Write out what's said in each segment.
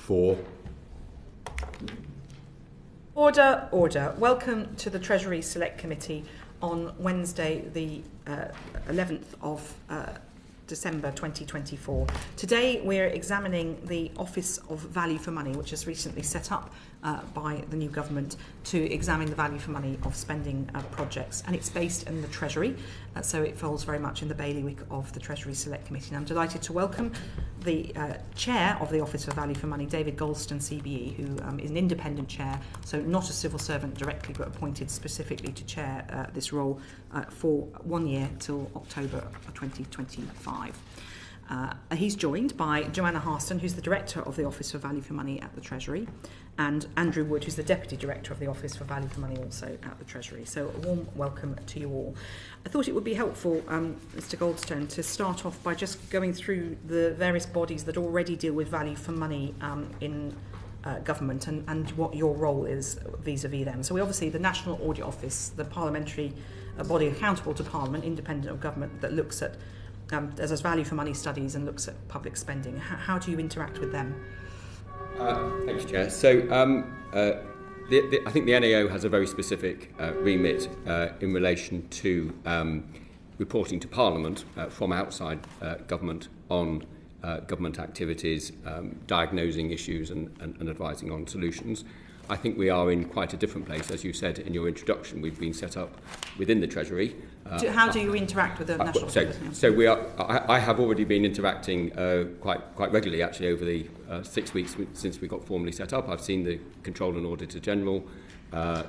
4. Order, order. Welcome to the Treasury Select Committee on Wednesday, the 11th of December 2024. Today we're examining the Office of Value for Money, which is recently set up by the new government to examine the value for money of spending projects, and it's based in the Treasury, so it falls very much in the bailiwick of the Treasury Select Committee. And I'm delighted to welcome the Chair of the Office of Value for Money, David Goldstone, CBE, who is an independent chair, so not a civil servant directly, but appointed specifically to chair this role for 1 year till October of 2025. He's joined by Johanna Harston, who's the Director of the Office for Value for Money at the Treasury, and Andrew Wood, who's the Deputy Director of the Office for Value for Money also at the Treasury. So a warm welcome to you all. I thought it would be helpful, Mr Goldstone, to start off by just going through the various bodies that already deal with value for money in government and what your role is vis-à-vis them. So we obviously, the National Audit Office, the parliamentary body accountable to Parliament, independent of government, that looks at does value for money studies and looks at public spending. How do you interact with them? Thanks, Chair. So I think the NAO has a very specific remit in relation to reporting to Parliament from outside government on government activities, diagnosing issues and advising on solutions. I think we are in quite a different place. As you said in your introduction, we've been set up within the Treasury. How do you interact with the National Service? So we are. I have already been interacting quite regularly, actually, over the 6 weeks since we got formally set up. I've seen the Controller and Auditor General,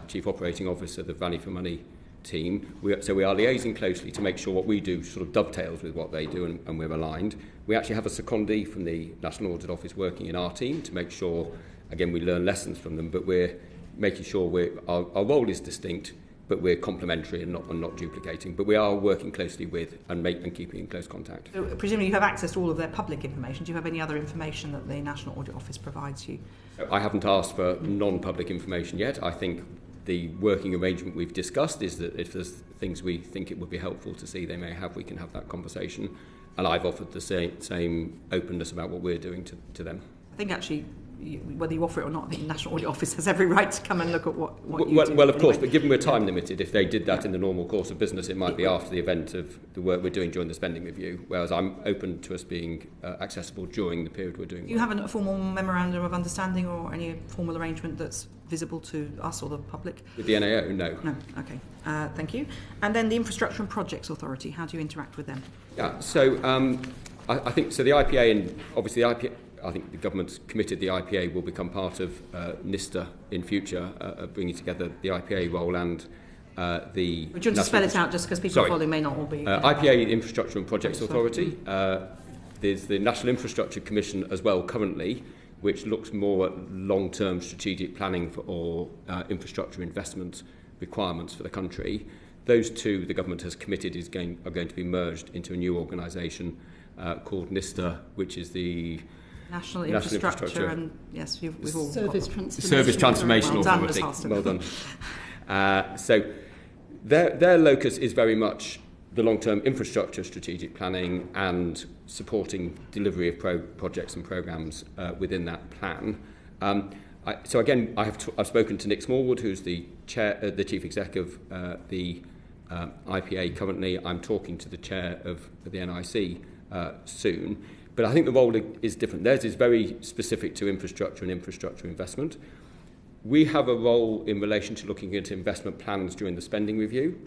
Chief Operating Officer, the Value for Money team. So we are liaising closely to make sure what we do sort of dovetails with what they do, and we're aligned. We actually have a secondee from the National Audit Office working in our team to make sure, again, we learn lessons from them, but we're making sure our role is distinct, but we're complementary and not duplicating. But we are working closely with and keeping in close contact. So presumably you have access to all of their public information. Do you have any other information that the National Audit Office provides you? So I haven't asked for non-public information yet. I think the working arrangement we've discussed is that if there's things we think it would be helpful to see they may have, we can have that conversation. And I've offered the same openness about what we're doing to them. I think actually, whether you offer it or not, I think the National Audit Office has every right to come and look at what you do. Well, of course, but given we're time limited, if they did that in the normal course of business, it might be after the event of the work we're doing during the spending review, whereas I'm open to us being accessible during the period we're doing work. Do you have a formal memorandum of understanding or any formal arrangement that's visible to us or the public? With the NAO, no. No, okay. Thank you. And then the Infrastructure and Projects Authority, how do you interact with them? Yeah, so I think so. The IPA, and obviously the IPA, I think the government's committed the IPA will become part of NISTA in future, bringing together the IPA role and the... Do you want to spell it out just because people following may not all be... IPA, Infrastructure and Projects Authority. There's the National Infrastructure Commission as well currently, which looks more at long-term strategic planning for all infrastructure investment requirements for the country. Those two, the government has committed, are going to be merged into a new organisation called NISTA, which is the... National Infrastructure and yes, we've all Service Transformation Authority. Well done. So their locus is very much the long-term infrastructure strategic planning and supporting delivery of projects and programmes within that plan. So again, I've spoken to Nick Smallwood, who's the chief exec of the IPA currently. I'm talking to the chair of the NIC soon. But I think the role is different. Theirs is very specific to infrastructure and infrastructure investment. We have a role in relation to looking at investment plans during the spending review.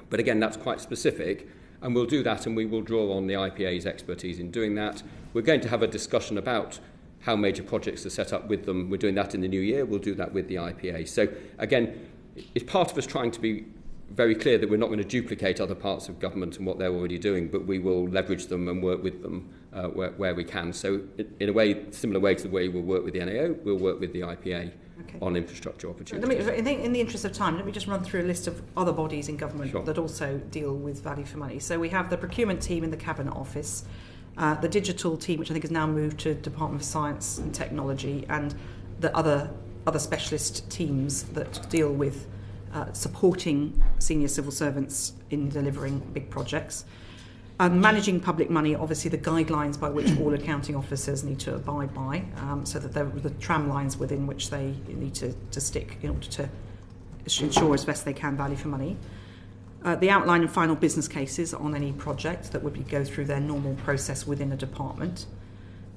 But again, that's quite specific. And we'll do that, and we will draw on the IPA's expertise in doing that. We're going to have a discussion about how major projects are set up with them. We're doing that in the new year. We'll do that with the IPA. So again, it's part of us trying to be very clear that we're not going to duplicate other parts of government and what they're already doing, but we will leverage them and work with them where we can. So in a way, similar way to the way we'll work with the NAO, we'll work with the IPA on infrastructure opportunities. I think in the interest of time, let me just run through a list of other bodies in government that also deal with value for money. So we have the procurement team in the Cabinet Office, the digital team, which I think has now moved to Department of Science and Technology, and the other specialist teams that deal with supporting senior civil servants in delivering big projects. Managing public money, obviously the guidelines by which all accounting officers need to abide by, so that the tram lines within which they need to stick in order to ensure as best they can value for money. The outline and final business cases on any project that would go through their normal process within a department.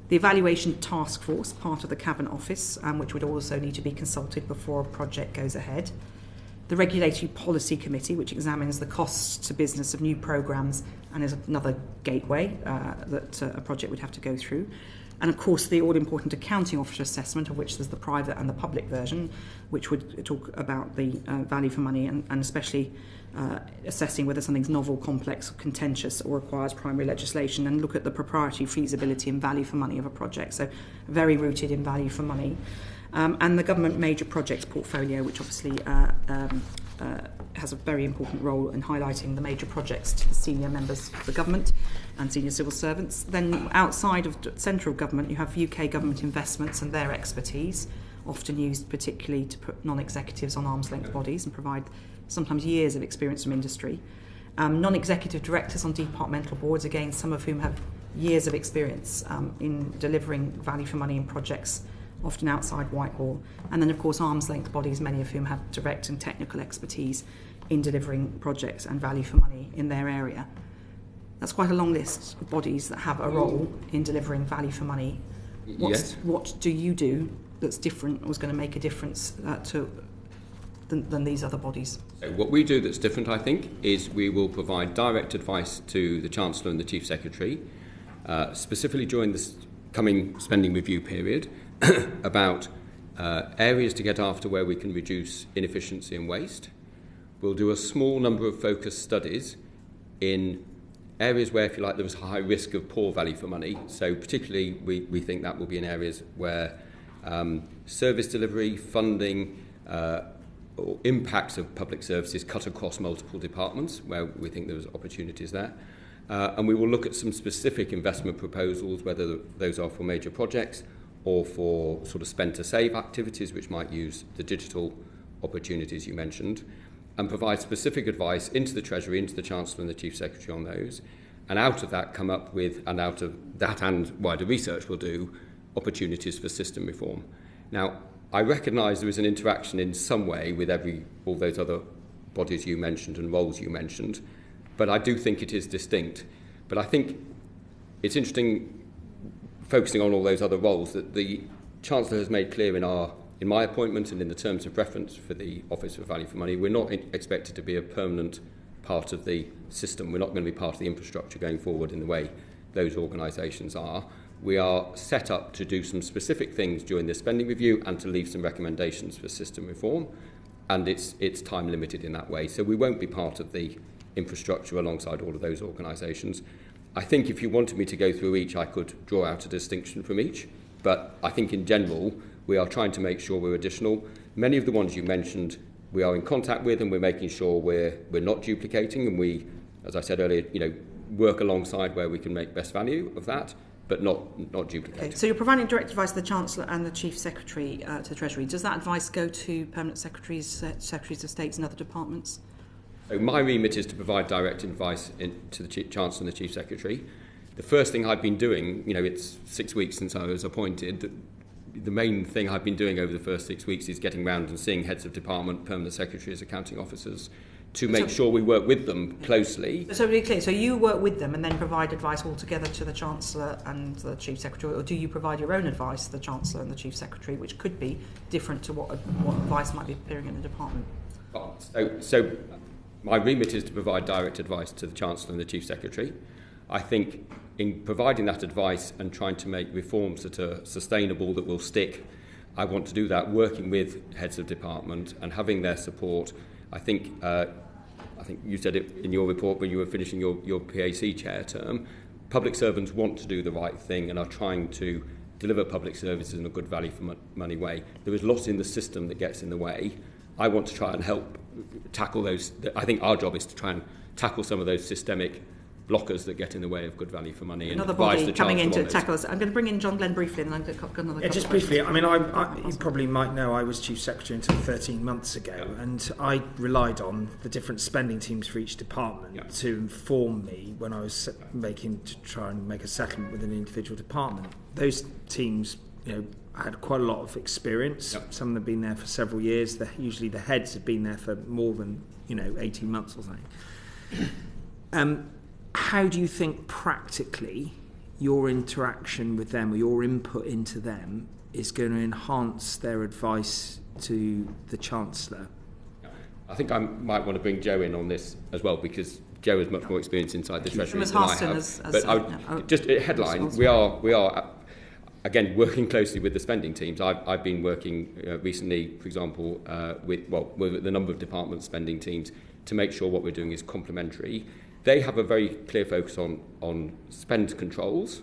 The evaluation task force, part of the Cabinet Office, which would also need to be consulted before a project goes ahead. The Regulatory Policy Committee, which examines the costs to business of new programmes and is another gateway that a project would have to go through. And of course the all-important accounting officer assessment, of which there's the private and the public version, which would talk about the value for money and especially assessing whether something's novel, complex, contentious or requires primary legislation, and look at the propriety, feasibility and value for money of a project. So very rooted in value for money. And the government major projects portfolio, which obviously has a very important role in highlighting the major projects to the senior members of the government and senior civil servants. Then outside of central government, you have UK government investments and their expertise, often used particularly to put non-executives on arm's length bodies and provide sometimes years of experience from industry. Non-executive directors on departmental boards, again, some of whom have years of experience in delivering value for money in projects often outside Whitehall, and then of course arm's length bodies, many of whom have direct and technical expertise in delivering projects and value for money in their area. That's quite a long list of bodies that have a role in delivering value for money. What do you do that's different or is going to make a difference than these other bodies? So what we do that's different, I think, is we will provide direct advice to the Chancellor and the Chief Secretary, specifically during this coming spending review period, about areas to get after where we can reduce inefficiency and waste. We'll do a small number of focused studies in areas where, if you like, there was high risk of poor value for money. So particularly we think that will be in areas where service delivery, funding, or impacts of public services cut across multiple departments, where we think there's opportunities there. And we will look at some specific investment proposals, whether those are for major projects or for sort of spend to save activities which might use the digital opportunities you mentioned, and provide specific advice into the Treasury, into the Chancellor and the Chief Secretary on those, and out of that come up with, and out of that and wider research we'll do, opportunities for system reform. Now, I recognise there is an interaction in some way with all those other bodies you mentioned and roles you mentioned, but I do think it is distinct. But I think it's interesting, focusing on all those other roles, that the Chancellor has made clear in my appointment and in the terms of reference for the Office for Value for Money, we're not expected to be a permanent part of the system. We're not going to be part of the infrastructure going forward in the way those organisations are. We are set up to do some specific things during this spending review and to leave some recommendations for system reform, and it's time limited in that way. So we won't be part of the infrastructure alongside all of those organisations. I think if you wanted me to go through each, I could draw out a distinction from each, but I think in general we are trying to make sure we're additional. Many of the ones you mentioned we are in contact with, and we're making sure we're not duplicating, and we, as I said earlier, work alongside where we can make best value of that, but not duplicate. Okay, so you're providing direct advice to the Chancellor and the Chief Secretary to the Treasury. Does that advice go to permanent secretaries, secretaries of states and other departments? So my remit is to provide direct advice to the Chancellor and the Chief Secretary. The first thing I've been doing, it's 6 weeks since I was appointed, the main thing I've been doing over the first 6 weeks is getting round and seeing heads of department, permanent secretaries, accounting officers, to make sure we work with them closely. So really clear, so you work with them and then provide advice altogether to the Chancellor and the Chief Secretary, or do you provide your own advice to the Chancellor and the Chief Secretary, which could be different to what advice might be appearing in the department? So my remit is to provide direct advice to the Chancellor and the Chief Secretary. I think in providing that advice and trying to make reforms that are sustainable, that will stick, I want to do that working with heads of department and having their support. I think you said it in your report when you were finishing your PAC chair term, public servants want to do the right thing and are trying to deliver public services in a good value for money way. There is lots in the system that gets in the way. I want to try and help tackle those. I think our job is to try and tackle some of those systemic blockers that get in the way of good value for money. Another body coming in to tackle us. I'm going to bring in John Glenn briefly, and then I've got another. Just briefly. I mean, you probably might know I was Chief Secretary until 13 months ago, and I relied on the different spending teams for each department to inform me when I was to try and make a settlement with an individual department. Those teams, had quite a lot of experience. Some of them have been there for several years. Usually the heads have been there for more than 18 months or something. How do you think practically your interaction with them or your input into them is going to enhance their advice to the Chancellor? I think I might want to bring Jo in on this as well, because Jo has much more experience inside the Treasury than I have. Just a headline, we are again working closely with the spending teams. I've been working recently, for example, with the number of department spending teams to make sure what we're doing is complementary. They have a very clear focus on spend controls.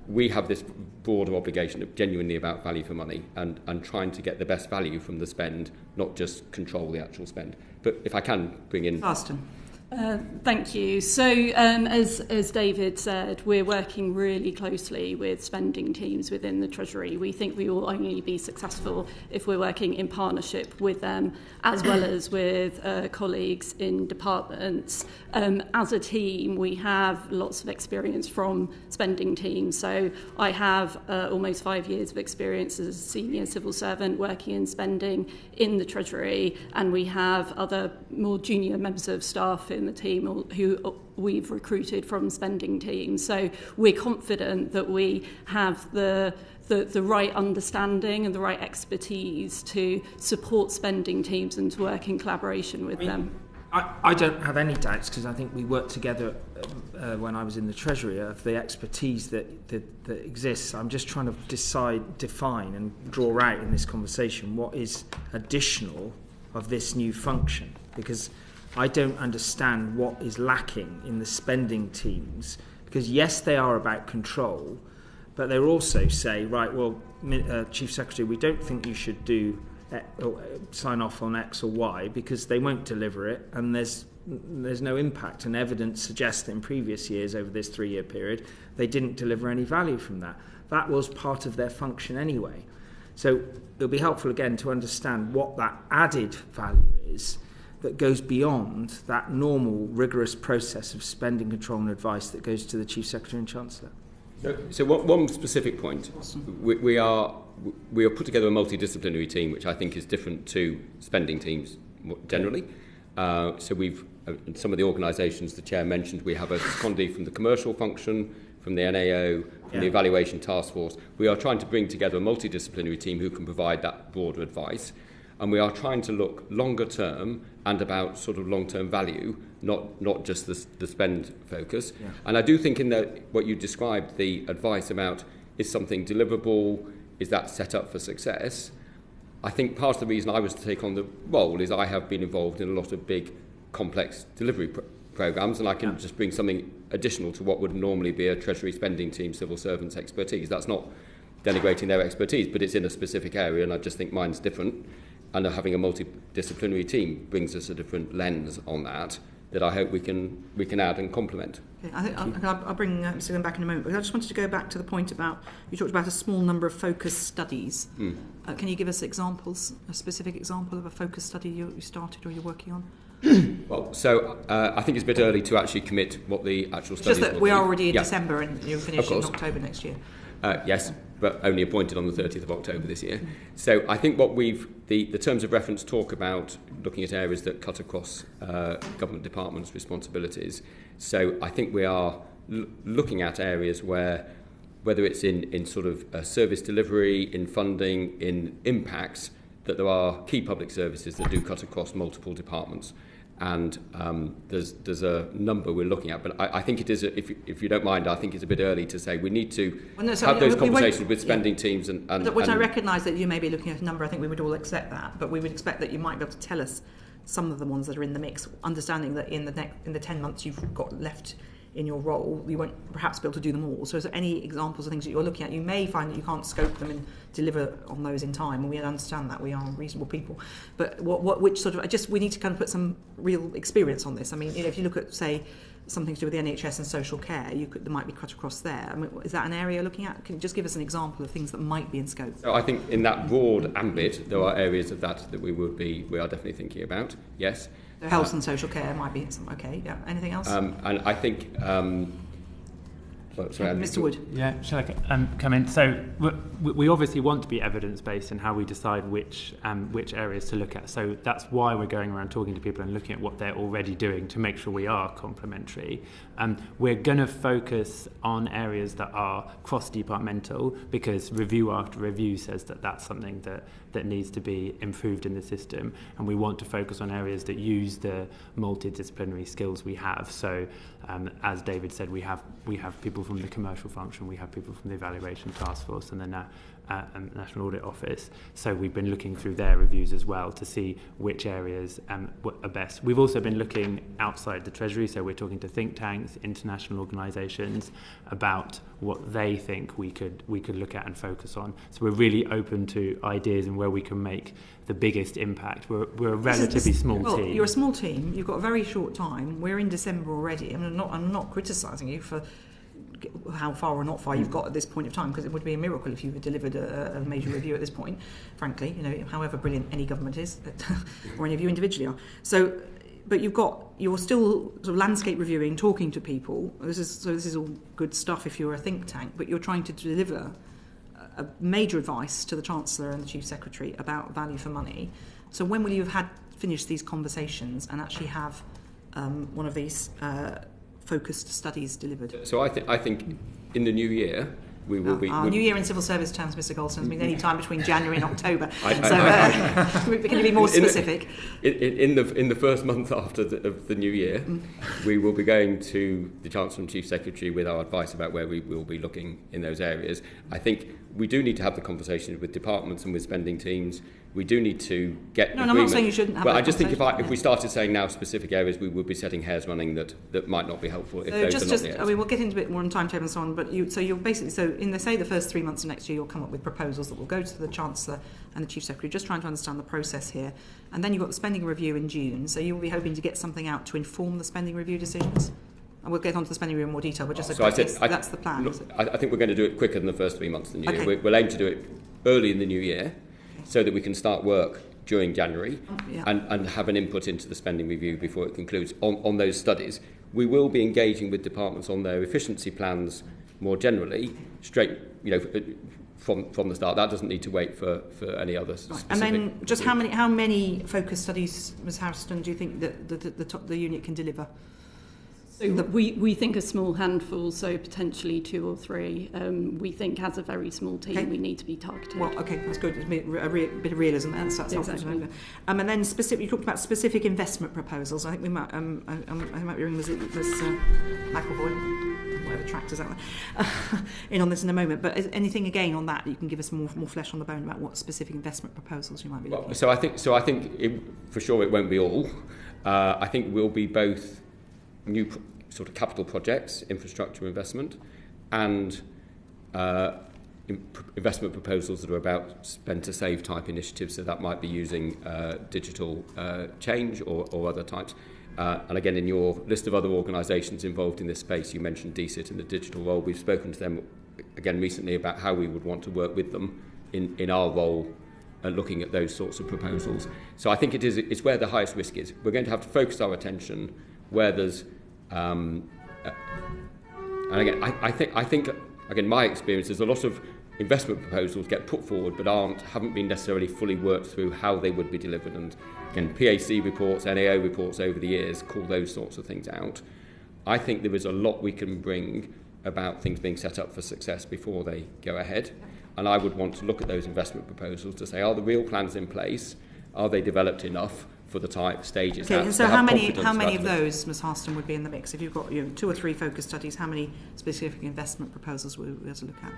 We have this broader obligation of genuinely about value for money and trying to get the best value from the spend, not just control the actual spend. But if I can bring in Harston. Thank you. So, as David said, we're working really closely with spending teams within the Treasury. We think we will only be successful if we're working in partnership with them, as well as with colleagues in departments. As a team, we have lots of experience from spending teams. So I have almost 5 years of experience as a senior civil servant working in spending in the Treasury, and we have other more junior members of staff in the team who we've recruited from spending teams. So we're confident that we have the right understanding and the right expertise to support spending teams and to work in collaboration with them. I don't have any doubts, because I think we worked together when I was in the Treasury of the expertise that exists. I'm just trying to define and draw out in this conversation what is additional of this new function, because I don't understand what is lacking in the spending teams, because yes, they are about control, but they also say, right, well, Chief Secretary, we don't think you should do sign off on X or Y because they won't deliver it, and there's no impact, and evidence suggests that in previous years over this 3-year period they didn't deliver any value from that. That was part of their function anyway. So it'll be helpful again to understand what that added value is that goes beyond that normal rigorous process of spending control and advice that goes to the Chief Secretary and Chancellor. So one specific point, we are put together a multidisciplinary team, which I think is different to spending teams generally. So we've some of the organisations the Chair mentioned, we have a secondee from the commercial function, from the NAO, from the evaluation task force. We are trying to bring together a multidisciplinary team who can provide that broader advice. And we are trying to look longer term and about sort of long-term value, not just the spend focus. Yeah. And I do think in what you described, the advice about is something deliverable, is that set up for success? I think part of the reason I was to take on the role is I have been involved in a lot of big, complex delivery programmes, and I can just bring something additional to what would normally be a Treasury spending team, civil servants' expertise. That's not denigrating their expertise, but it's in a specific area, and I just think mine's different. And having a multidisciplinary team brings us a different lens on that I hope we can add and complement. Okay, I think I'll bring Mr. Glenn back in a moment, but I just wanted to go back to the point about, you talked about a small number of focus studies. Can you give us examples, a specific example of a focus study you started or you're working on? Well, so I think it's a bit early to actually commit what the actual study is. Just that we are already in December and you'll finish in October next year. Yes, but only appointed on the 30th of October this year. So I think what the terms of reference talk about looking at areas that cut across government departments' responsibilities. So I think we are looking at areas where, whether it's in sort of service delivery, in funding, in impacts, that there are key public services that do cut across multiple departments. And there's a number we're looking at, but I think it is, if you don't mind, I think it's a bit early to say we need to have those conversations with spending teams. Which I recognise that you may be looking at a number, I think we would all accept that, but we would expect that you might be able to tell us some of the ones that are in the mix, understanding that in the 10 months you've got left in your role, you won't perhaps be able to do them all. So is there any examples of things that you're looking at? You may find that you can't scope them and deliver on those in time, and we understand that, we are reasonable people. But which sort of, we need to kind of put some real experience on this. I mean, if you look at, say, something to do with the NHS and social care, there might be cut across there. I mean, is that an area you're looking at? Can you just give us an example of things that might be in scope? So I think in that broad ambit, there are areas of that we are definitely thinking about. Yes. So health and social care might be some. Okay. Yeah. Anything else? And I think. Mr. Wood. Yeah, shall I come in? So we obviously want to be evidence-based in how we decide which areas to look at. So that's why we're going around talking to people and looking at what they're already doing to make sure we are complementary. We're going to focus on areas that are cross-departmental because review after review says that that's something that needs to be improved in the system. And we want to focus on areas that use the multidisciplinary skills we have. So as David said, we have people from the commercial function, we have people from the evaluation task force and the National Audit Office. So we've been looking through their reviews as well to see which areas are best. We've also been looking outside the Treasury, so we're talking to think tanks, international organisations about what they think we could look at and focus on. So we're really open to ideas and where we can make the biggest impact. We're a relatively small team. You're a small team. You've got a very short time. We're in December already. I'm not criticising you for how far or not far you've got at this point of time, because it would be a miracle if you had delivered a major review at this point, frankly, however brilliant any government is, or any of you individually are. So, but you're still sort of landscape reviewing, talking to people. This is all good stuff if you're a think tank, but you're trying to deliver a major advice to the Chancellor and the Chief Secretary about value for money. So when will you have finished these conversations and actually have one of these focused studies delivered? So I think in the new year we will be... New year in civil service terms, Mr. Goldstone, means any time between January and October. Can you be more specific? In the first month after the new year, we will be going to the Chancellor and Chief Secretary with our advice about where we will be looking in those areas. I think we do need to have the conversations with departments and with spending teams. We do need to get agreement. I'm not saying you shouldn't have that. But I just think if we started saying now specific areas, we would be setting hairs running that might not be helpful if those are not the areas. I mean, we'll get into a bit more on timetable and so on, but you're basically, in the first 3 months of next year, you'll come up with proposals that will go to the Chancellor and the Chief Secretary, just trying to understand the process here. And then you've got the spending review in June, so you'll be hoping to get something out to inform the spending review decisions? And we'll get on to the spending review in more detail, but just that's the plan. Look, I think we're going to do it quicker than the first 3 months of the new year. We'll aim to do it early in the new year so that we can start work during January and have an input into the spending review before it concludes on those studies. We will be engaging with departments on their efficiency plans more generally, straight, from the start. That doesn't need to wait for any other specific... And then just how many focus studies, Ms. Harston, do you think that the unit can deliver? So we think a small handful, so potentially 2 or 3. We think as a very small team, we need to be targeted. Well, okay, that's good. It's a bit of realism there. That's exactly. helpful. And then you talked about specific investment proposals. I think we might. I might be ringing Ms. McElvoy, whatever tractor's out there, in on this in a moment. But anything again on that, you can give us more flesh on the bone about what specific investment proposals you might be looking at. So I think for sure it won't be all. I think we'll be both new sort of capital projects, infrastructure investment, and investment proposals that are about spend to save type initiatives. So that might be using digital change or other types. And again, in your list of other organisations involved in this space, you mentioned DCIT and the digital role. We've spoken to them again recently about how we would want to work with them in our role looking at those sorts of proposals. So I think it's where the highest risk is. We're going to have to focus our attention where there's and again, I think again, my experience is a lot of investment proposals get put forward but haven't been necessarily fully worked through how they would be delivered. And again, PAC reports, NAO reports over the years call those sorts of things out. I think there is a lot we can bring about things being set up for success before they go ahead. And I would want to look at those investment proposals to say, are the real plans in place? Are they developed enough for the type stages? Okay, and so how many of those, Ms. Harston, would be in the mix? If you've got 2 or 3 focus studies, how many specific investment proposals will we be able to look at?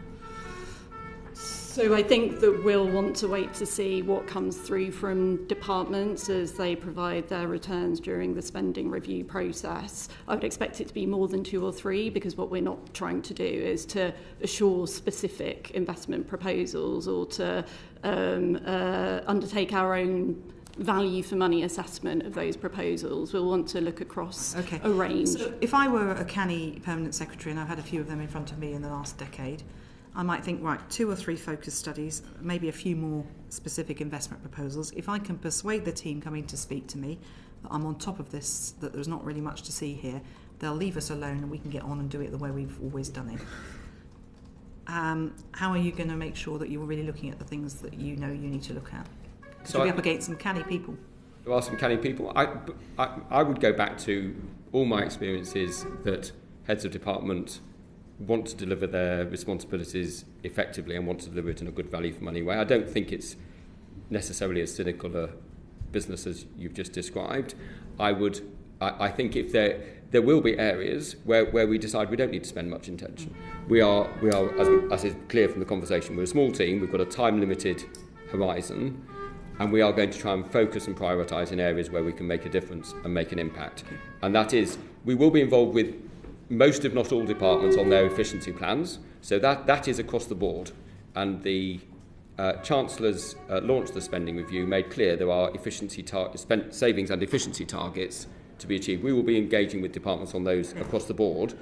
So I think that we'll want to wait to see what comes through from departments as they provide their returns during the spending review process. I would expect it to be more than 2 or 3, because what we're not trying to do is to assure specific investment proposals or to undertake our own value for money assessment of those proposals. We'll want to look across a range. So if I were a canny permanent secretary, and I've had a few of them in front of me in the last decade, I might think, right, 2 or 3 focus studies, maybe a few more specific investment proposals. If I can persuade the team coming to speak to me that I'm on top of this, that there's not really much to see here, they'll leave us alone and we can get on and do it the way we've always done it. How are you going to make sure that you're really looking at the things that you know you need to look at? Because you'll be up against some canny people. There are some canny people. I would go back to all my experiences that heads of department want to deliver their responsibilities effectively and want to deliver it in a good value for money way. I don't think it's necessarily as cynical a business as you've just described. I think if there will be areas where we decide we don't need to spend much attention. We are as is clear from the conversation, we're a small team, we've got a time-limited horizon, and we are going to try and focus and prioritise in areas where we can make a difference and make an impact. And that is, we will be involved with most, if not all, departments on their efficiency plans. So that is across the board. And the Chancellor's launched the spending review, made clear there are savings and efficiency targets to be achieved. We will be engaging with departments on those across the board.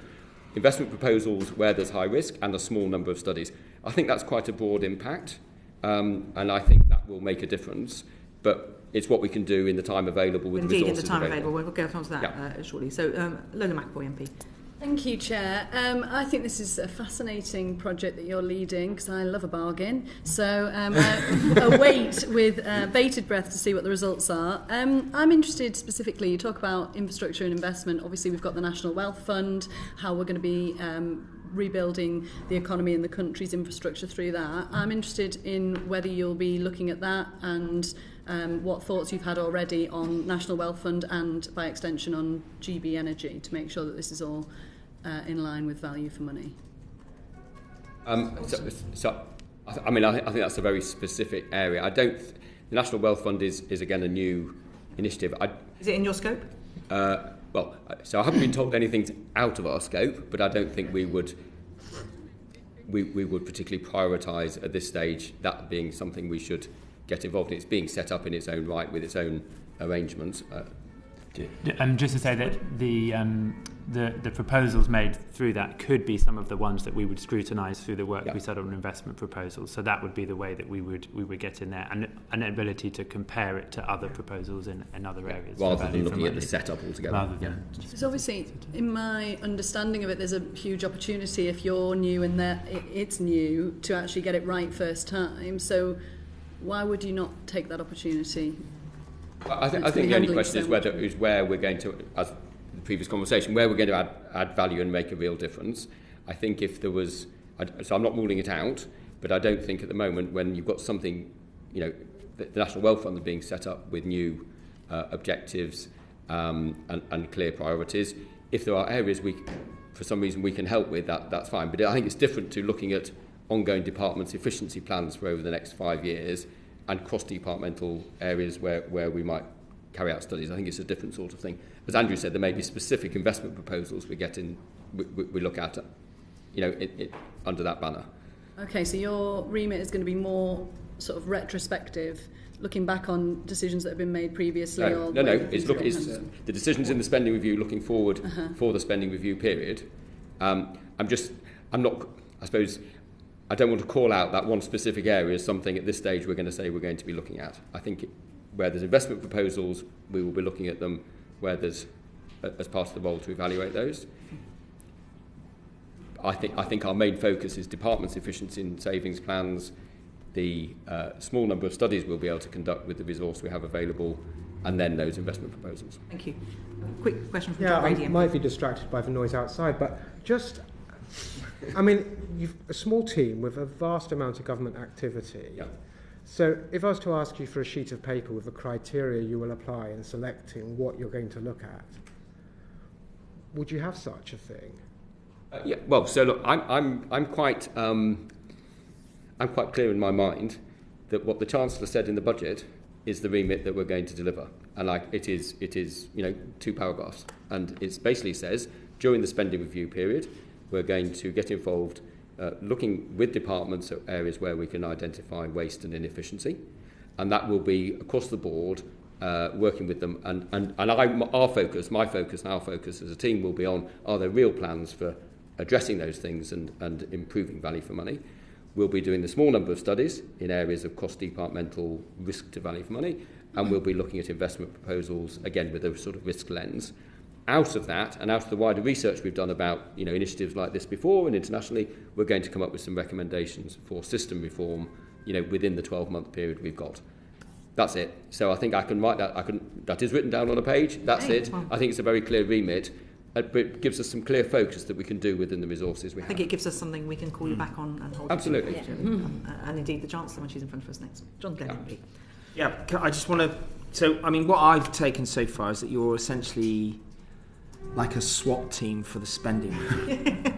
Investment proposals where there's high risk and a small number of studies. I think that's quite a broad impact, and I think that will make a difference. But it's what we can do in the time available with Indeed, resources in the time available. We'll get on to that shortly. So, Lola McAvoy MP. Thank you, Chair. I think this is a fascinating project that you're leading because I love a bargain. So I wait with bated breath to see what the results are. I'm interested specifically, you talk about infrastructure and investment. Obviously, we've got the National Wealth Fund, how we're going to be rebuilding the economy and the country's infrastructure through that. I'm interested in whether you'll be looking at that and what thoughts you've had already on National Wealth Fund and, by extension, on GB Energy to make sure that this is all in line with value for money. I think that's a very specific area. The National Wealth Fund is again a new initiative. Is it in your scope? So I haven't been told anything's out of our scope, but I don't think we would particularly prioritise at this stage that being something we should get involved in. It's being set up in its own right with its own arrangements. Just to say that the proposals made through that could be some of the ones that we would scrutinise through the work we said on investment proposals. So that would be the way that we would get in there, and an ability to compare it to other proposals in other areas. Rather than looking at the setup altogether. Because obviously, in my understanding of it, there's a huge opportunity if you're new and that it's new to actually get it right first time. So why would you not take that opportunity? I think the only question is where we're going to, as the previous conversation, where we're going to add value and make a real difference. I think if there was, so I'm not ruling it out, but I don't think at the moment when you've got something, the National Wealth Fund is being set up with new objectives and clear priorities. If there are areas for some reason we can help with, that's fine. But I think it's different to looking at ongoing departments' efficiency plans for over the next 5 years and cross-departmental areas where we might carry out studies. I think it's a different sort of thing. As Andrew said, there may be specific investment proposals we look at, under that banner. Okay, so your remit is going to be more sort of retrospective, looking back on decisions that have been made previously? No. It's the decisions in the spending review looking forward for the spending review period. I don't want to call out that one specific area as something at this stage we're going to say we're going to be looking at. I think where there's investment proposals, we will be looking at them where there's, as part of the role to evaluate those. I think our main focus is departments' efficiency and savings plans, the small number of studies we'll be able to conduct with the resource we have available, and then those investment proposals. Thank you. Quick question from John Radio. I might be distracted by the noise outside, but you've a small team with a vast amount of government activity. Yeah. So if I was to ask you for a sheet of paper with the criteria you will apply in selecting what you're going to look at, would you have such a thing? So look, I'm quite clear in my mind that what the Chancellor said in the budget is the remit that we're going to deliver, and it is 2 paragraphs, and it basically says during the spending review period we're going to get involved looking with departments at areas where we can identify waste and inefficiency, and that will be across the board working with them, and our focus as a team will be on, are there real plans for addressing those things and improving value for money. We'll be doing a small number of studies in areas of cross-departmental risk to value for money, and we'll be looking at investment proposals, again, with a sort of risk lens. Out of that, and out of the wider research we've done about initiatives like this before and internationally, we're going to come up with some recommendations for system reform within the 12-month period we've got. That's it. So I think I can write that. That is written down on a page. That's it. I think it's a very clear remit. But it gives us some clear focus that we can do within the resources we have. I think it gives us something we can call you back on and hold Absolutely. you to. And indeed the Chancellor when she's in front of us next. John Glenn. Yeah, I just want to... So, I mean, what I've taken so far is that you're essentially like a SWAT team for the spending review.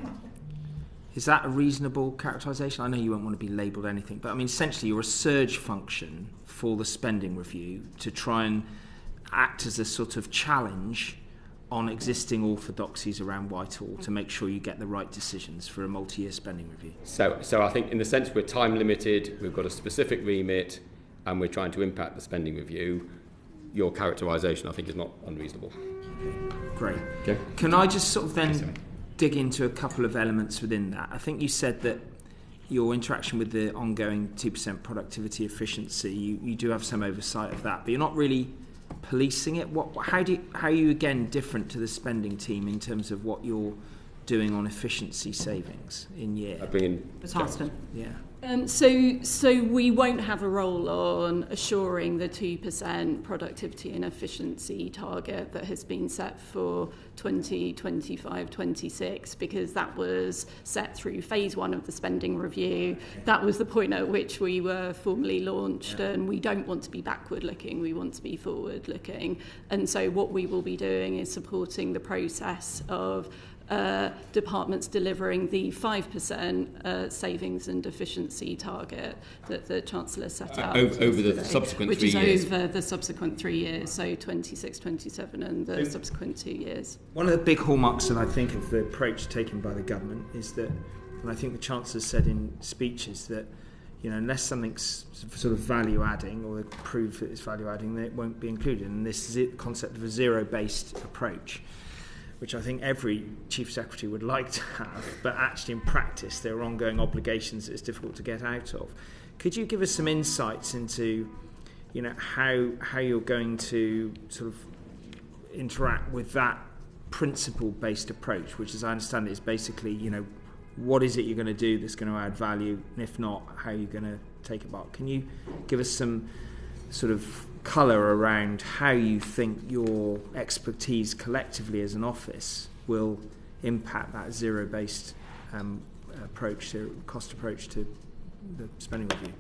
Is that a reasonable characterisation? I know you won't want to be labelled anything, but I mean, essentially you're a surge function for the spending review to try and act as a sort of challenge on existing orthodoxies around Whitehall to make sure you get the right decisions for a multi-year spending review. So I think in the sense we're time limited, we've got a specific remit, and we're trying to impact the spending review, your characterisation I think is not unreasonable. Okay, great. Okay. Can I just sort of then dig into a couple of elements within that? I think you said that your interaction with the ongoing 2% productivity efficiency, you do have some oversight of that, but you're not really policing it. How are you again different to the spending team in terms of what you're doing on efficiency savings in year? Ms. Harston. Yeah. So we won't have a role on assuring the 2% productivity and efficiency target that has been set for 2025-26, because that was set through phase 1 of the spending review. That was the point at which we were formally launched, and we don't want to be backward looking, we want to be forward looking. And so what we will be doing is supporting the process of departments delivering the 5% savings and efficiency target that the Chancellor set out over the subsequent 3 years. Which is over the subsequent 3 years, so 26, 27 and the subsequent 2 years. One of the big hallmarks that I think of the approach taken by the government is that, and I think the Chancellor said in speeches that, unless something's sort of value adding or they prove that it's value adding, then it won't be included. And this is the concept of a zero-based approach, which I think every Chief Secretary would like to have, but actually in practice there are ongoing obligations that it's difficult to get out of. Could you give us some insights into, how you're going to sort of interact with that principle-based approach, which, as I understand it, is basically, what is it you're going to do that's going to add value, and if not, how are you going to take it back? Can you give us some sort of colour around how you think your expertise collectively as an office will impact that zero-based cost approach to the spending review?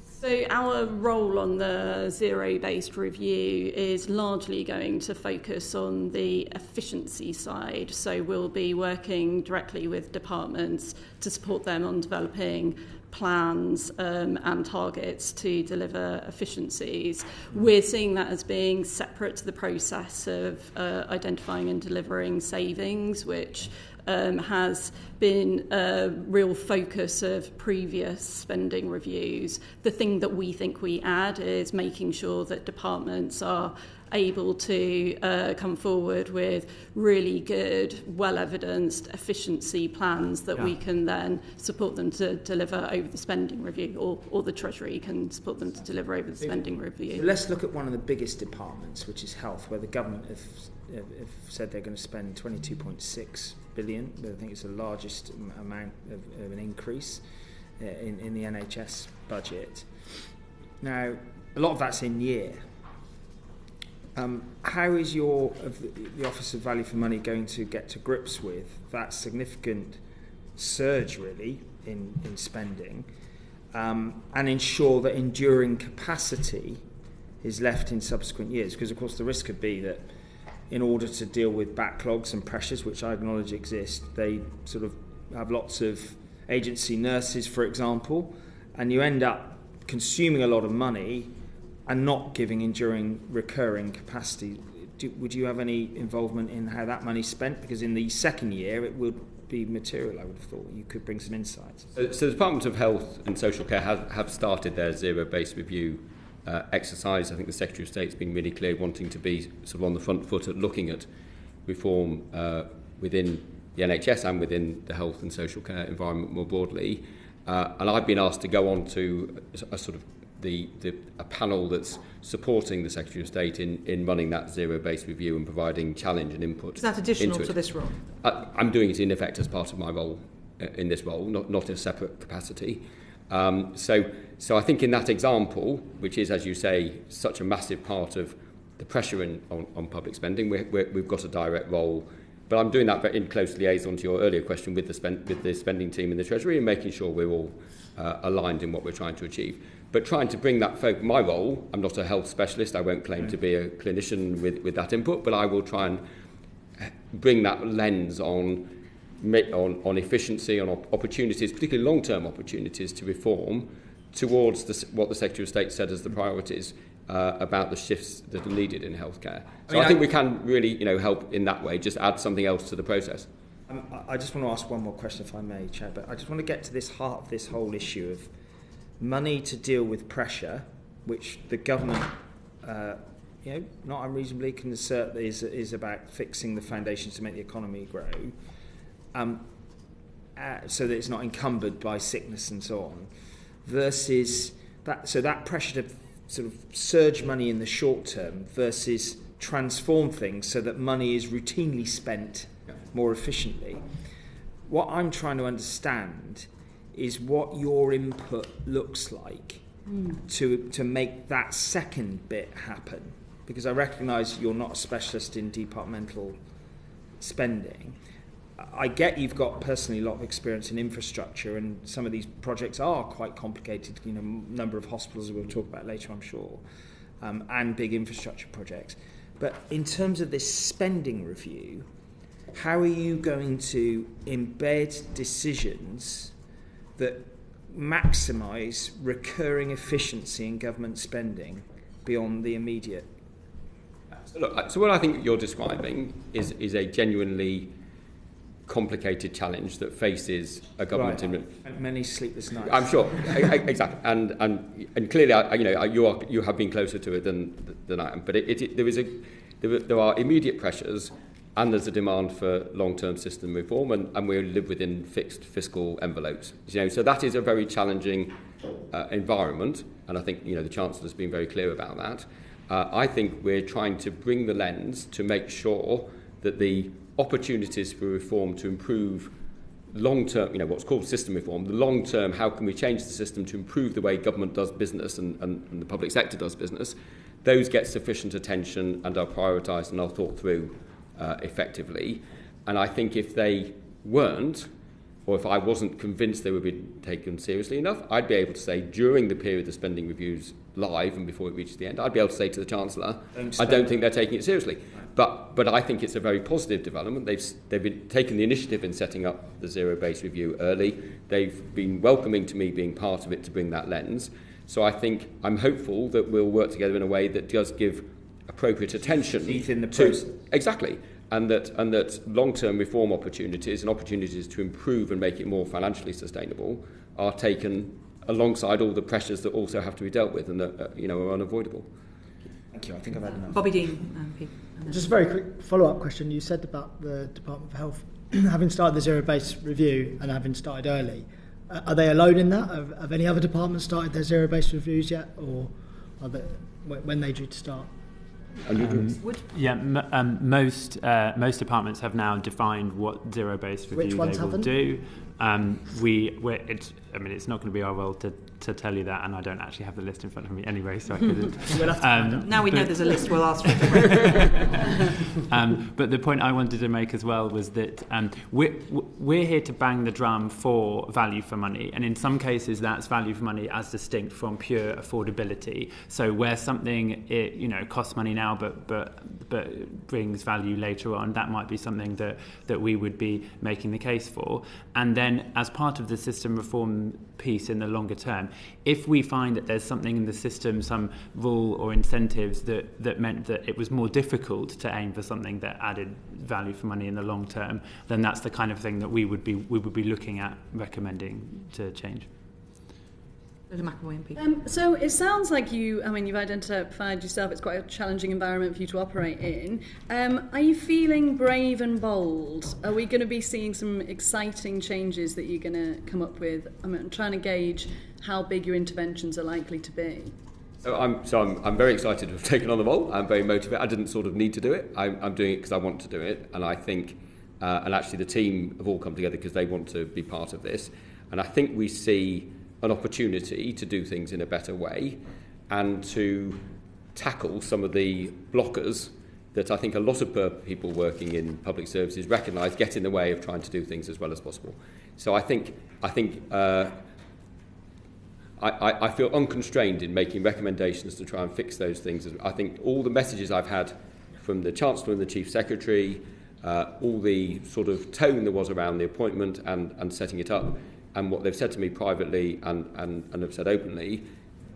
So our role on the zero-based review is largely going to focus on the efficiency side. So we'll be working directly with departments to support them on developing plans and targets to deliver efficiencies. We're seeing that as being separate to the process of identifying and delivering savings, which has been a real focus of previous spending reviews. The thing that we think we add is making sure that departments are able to come forward with really good, well-evidenced efficiency plans that we can then support them to deliver over the spending review, or the Treasury can support them to deliver over the spending review. So let's look at one of the biggest departments, which is health, where the government have said they're going to spend 22.6 billion, but I think it's the largest amount of an increase in the NHS budget. Now, a lot of that's in year. How is the Office of Value for Money going to get to grips with that significant surge, really, in spending, and ensure that enduring capacity is left in subsequent years? Because, of course, the risk could be that in order to deal with backlogs and pressures, which I acknowledge exist, they sort of have lots of agency nurses, for example, and you end up consuming a lot of money and not giving enduring recurring capacity. Would you have any involvement in how that money's spent? Because in the second year it would be material, I would have thought. You could bring some insights. So the Department of Health and Social Care have started their zero-based review exercise. I think the Secretary of State's been really clear, wanting to be sort of on the front foot at looking at reform within the NHS and within the health and social care environment more broadly. And I've been asked to go on to a sort of a panel that's supporting the Secretary of State in running that zero-based review and providing challenge and input. Is that additional to this role? I'm doing it in effect as part of my role in this role, not in a separate capacity. So I think in that example, which is, as you say, such a massive part of the pressure on public spending, we've got a direct role. But I'm doing that in close liaison to your earlier question with the spending team in the Treasury and making sure we're all aligned in what we're trying to achieve. But trying to bring that my role, I'm not a health specialist, I won't claim to be a clinician with that input, but I will try and bring that lens on efficiency, on opportunities, particularly long-term opportunities to reform towards what the Secretary of State said as the priorities about the shifts that are needed in healthcare. So I think we can really help in that way, just add something else to the process. I just want to ask one more question, if I may, Chair, but I just want to get to this heart of this whole issue of money to deal with pressure, which the government, not unreasonably can assert is about fixing the foundations to make the economy grow, so that it's not encumbered by sickness and so on, versus that pressure to sort of surge money in the short term versus transform things so that money is routinely spent more efficiently. What I'm trying to understand is what your input looks like to make that second bit happen, because I recognise you're not a specialist in departmental spending. I get you've got personally a lot of experience in infrastructure, and some of these projects are quite complicated, number of hospitals we'll talk about later, I'm sure, and big infrastructure projects. But in terms of this spending review, how are you going to embed decisions that maximise recurring efficiency in government spending beyond the immediate? So what I think you're describing is a genuinely complicated challenge that faces a government and many sleepless nights. I'm sure, exactly, and clearly, you have been closer to it than I am. But there are immediate pressures, and there's a demand for long-term system reform, and we live within fixed fiscal envelopes. So that is a very challenging environment, and I think the Chancellor's been very clear about that. I think we're trying to bring the lens to make sure that the opportunities for reform to improve long-term, what's called system reform, the long-term, how can we change the system to improve the way government does business and the public sector does business, those get sufficient attention and are prioritised and are thought through effectively. And I think if they weren't, or if I wasn't convinced they would be taken seriously enough, I'd be able to say during the period the spending review's live and before it reaches the end, I'd be able to say to the Chancellor, I don't think they're taking it seriously. But I think it's a very positive development. They've been taking the initiative in setting up the zero-based review early. They've been welcoming to me being part of it to bring that lens. So I think I'm hopeful that we'll work together in a way that does give appropriate attention to exactly, and that long-term reform opportunities and opportunities to improve and make it more financially sustainable are taken alongside all the pressures that also have to be dealt with and that are unavoidable. Thank you. I think I've had enough. Bobby Dean. Just a very quick follow-up question. You said about the Department for Health having started the zero-based review and having started early. Are they alone in that? Have any other departments started their zero-based reviews yet, or are they, when they due to start? Most departments have now defined what zero-based review they will do. It's not going to be our role to tell you that, and I don't actually have the list in front of me anyway, so I couldn't. We'll have to now we know there's a list, we'll ask for it. But the point I wanted to make as well was that we're here to bang the drum for value for money, and in some cases that's value for money as distinct from pure affordability. So where something costs money now but brings value later on, that might be something that we would be making the case for. And then as part of the system reform piece in the longer term, if we find that there's something in the system, some rule or incentives that meant that it was more difficult to aim for something that added value for money in the long term, then that's the kind of thing that we would be looking at recommending to change. So it sounds like you've identified yourself, it's quite a challenging environment for you to operate in. Are you feeling brave and bold? Are we going to be seeing some exciting changes that you're going to come up with? I'm trying to gauge how big your interventions are likely to be. So I'm very excited to have taken on the role. I'm very motivated. I didn't sort of need to do it. I'm doing it because I want to do it, and I think, and actually the team have all come together because they want to be part of this. And I think we see an opportunity to do things in a better way and to tackle some of the blockers that I think a lot of people working in public services recognise get in the way of trying to do things as well as possible. So I feel unconstrained in making recommendations to try and fix those things. I think all the messages I've had from the Chancellor and the Chief Secretary, all the sort of tone there was around the appointment and setting it up, and what they've said to me privately and have said openly,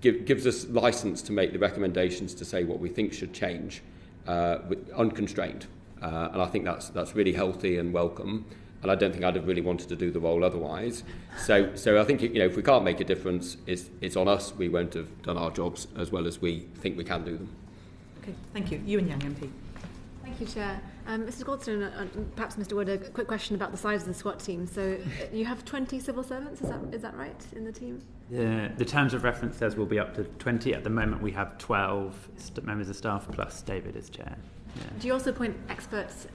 gives us licence to make the recommendations to say what we think should change, unconstrained. And I think that's really healthy and welcome. And I don't think I'd have really wanted to do the role otherwise. So I think, if we can't make a difference, it's on us. We won't have done our jobs as well as we think we can do them. Okay, thank you. Ewan Yang MP. Thank you, Chair. Mr. Goldstone, perhaps Mr. Wood, a quick question about the size of the SWAT team. So you have 20 civil servants, is that right, in the team? The terms of reference says we'll be up to 20. At the moment we have 12 members of staff plus David as Chair. Yeah. Do you also appoint experts,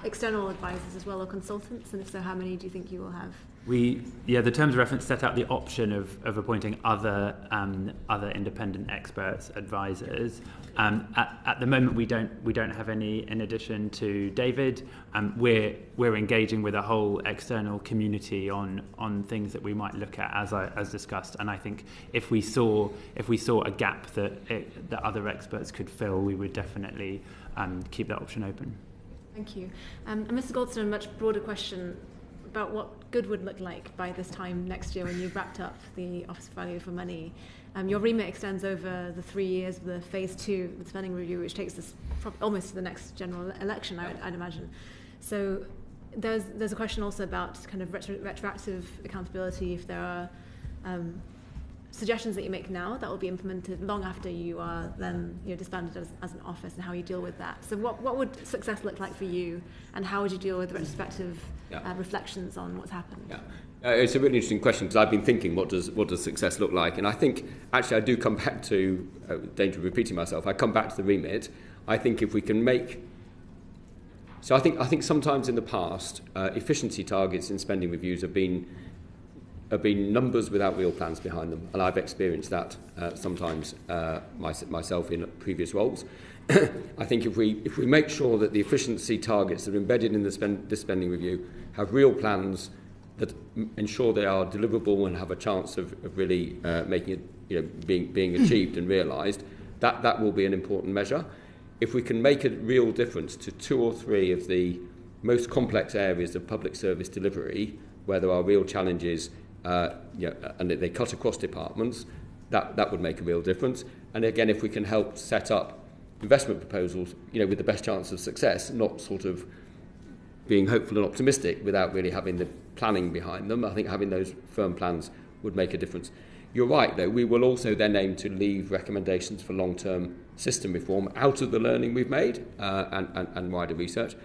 external advisors as well, or consultants? And if so, how many do you think you will have? The terms of reference set out the option of appointing other independent experts, advisors. At the moment, we don't have any in addition to David. We're engaging with a whole external community on things that we might look at as discussed. And I think if we saw a gap that other experts could fill, we would definitely keep that option open. Thank you. And Mr. Goldstone, a much broader question about what good would look like by this time next year when you've wrapped up the Office of Value for Money. Your remit extends over the 3 years of the Phase 2 of the spending review, which takes us almost to the next general election, I'd imagine. So there's a question also about kind of retroactive accountability. If there are suggestions that you make now that will be implemented long after you are then disbanded as an office, and how you deal with that. So what would success look like for you, and how would you deal with the retrospective reflections on what's happened? It's a really interesting question, because I've been thinking, what does success look like? And I think actually I do come back to danger of repeating myself. I come back to the remit. I think if we can make I think sometimes in the past efficiency targets in spending reviews have been numbers without real plans behind them, and I've experienced that sometimes myself in previous roles. I think if we make sure that the efficiency targets that are embedded in the spending review have real plans that ensure they are deliverable and have a chance of really making it being achieved and realised, that will be an important measure. If we can make a real difference to 2 or 3 of the most complex areas of public service delivery, where there are real challenges, and they cut across departments, that would make a real difference. And again, if we can help set up investment proposals, with the best chance of success, not sort of being hopeful and optimistic without really having the planning behind them, I think having those firm plans would make a difference. You're right, though, we will also then aim to leave recommendations for long-term system reform out of the learning we've made and wider research.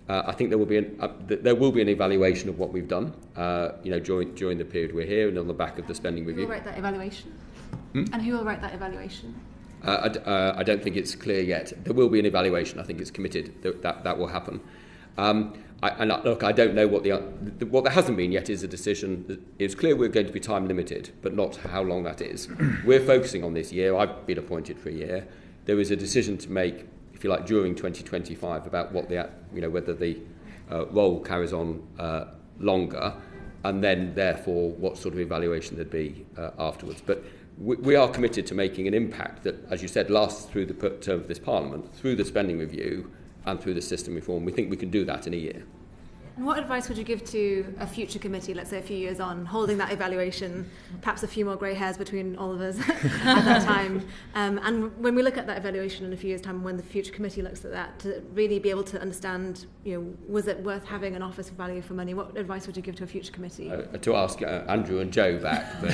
I think there will be an evaluation of what we've done, during the period we're here and on the back of the spending review. Who will write that evaluation? And who will write that evaluation? I don't think it's clear yet. There will be an evaluation. I think it's committed that will happen. I don't know what there hasn't been yet is a decision. It's clear we're going to be time limited, but not how long that is. We're focusing on this year. I've been appointed for a year. There is a decision to make, if you like, during 2025 about what whether the role carries on longer, and then therefore what sort of evaluation there'd be afterwards. But we are committed to making an impact that, as you said, lasts through the term of this Parliament, through the spending review and through the system reform. We think we can do that in a year. And what advice would you give to a future committee, let's say a few years on, holding that evaluation, perhaps a few more grey hairs between all of us at that time, and when we look at that evaluation in a few years' time, when the future committee looks at that, to really be able to understand, was it worth having an office of value for money? What advice would you give to a future committee? To ask Andrew and Joe back. But,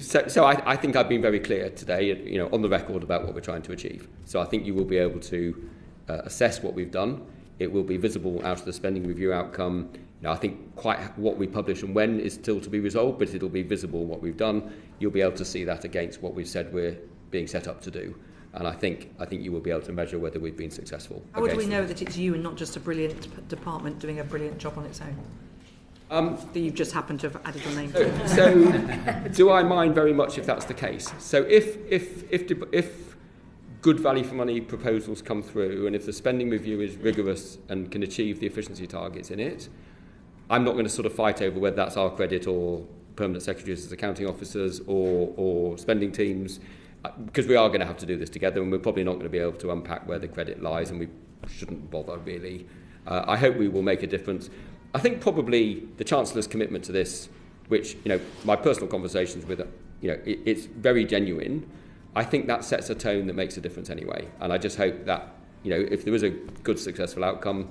so I think I've been very clear today, on the record about what we're trying to achieve. So I think you will be able to assess what we've done. It will be visible out of the spending review outcome. I think quite what we publish and when is still to be resolved, but it'll be visible what we've done. You'll be able to see that against what we've said we're being set up to do. And I think you will be able to measure whether we've been successful. How would we know that it's you and not just a brilliant department doing a brilliant job on its own? That you've just happened to have added your name to. So do I mind very much if that's the case? So if good value for money proposals come through, and if the spending review is rigorous and can achieve the efficiency targets in it, I'm not going to sort of fight over whether that's our credit or permanent secretaries as accounting officers or spending teams, because we are going to have to do this together, and we're probably not going to be able to unpack where the credit lies, and we shouldn't bother really. I hope we will make a difference. I think probably the Chancellor's commitment to this, which my personal conversations with it's very genuine. I think that sets a tone that makes a difference anyway, and I just hope that if there is a good successful outcome,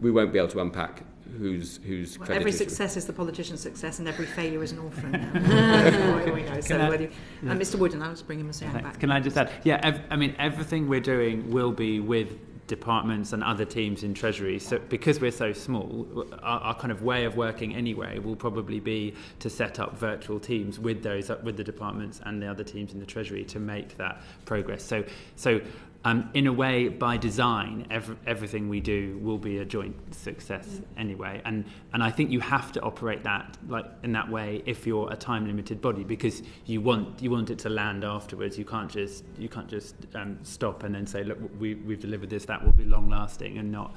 we won't be able to unpack whose credit. Every success is the politician's success, and every failure is an orphan. We know. So, Mr. Wooden, I was bringing Mr. Young back. Can I just add? Yeah, everything we're doing will be with departments and other teams in Treasury. So because we're so small, our kind of way of working anyway will probably be to set up virtual teams with the departments and the other teams in the Treasury to make that progress. So in a way, by design, everything we do will be a joint success anyway. And I think you have to operate that in that way if you're a time-limited body, because you want it to land afterwards. You can't just stop and then say, look, we've delivered this. That will be long-lasting and not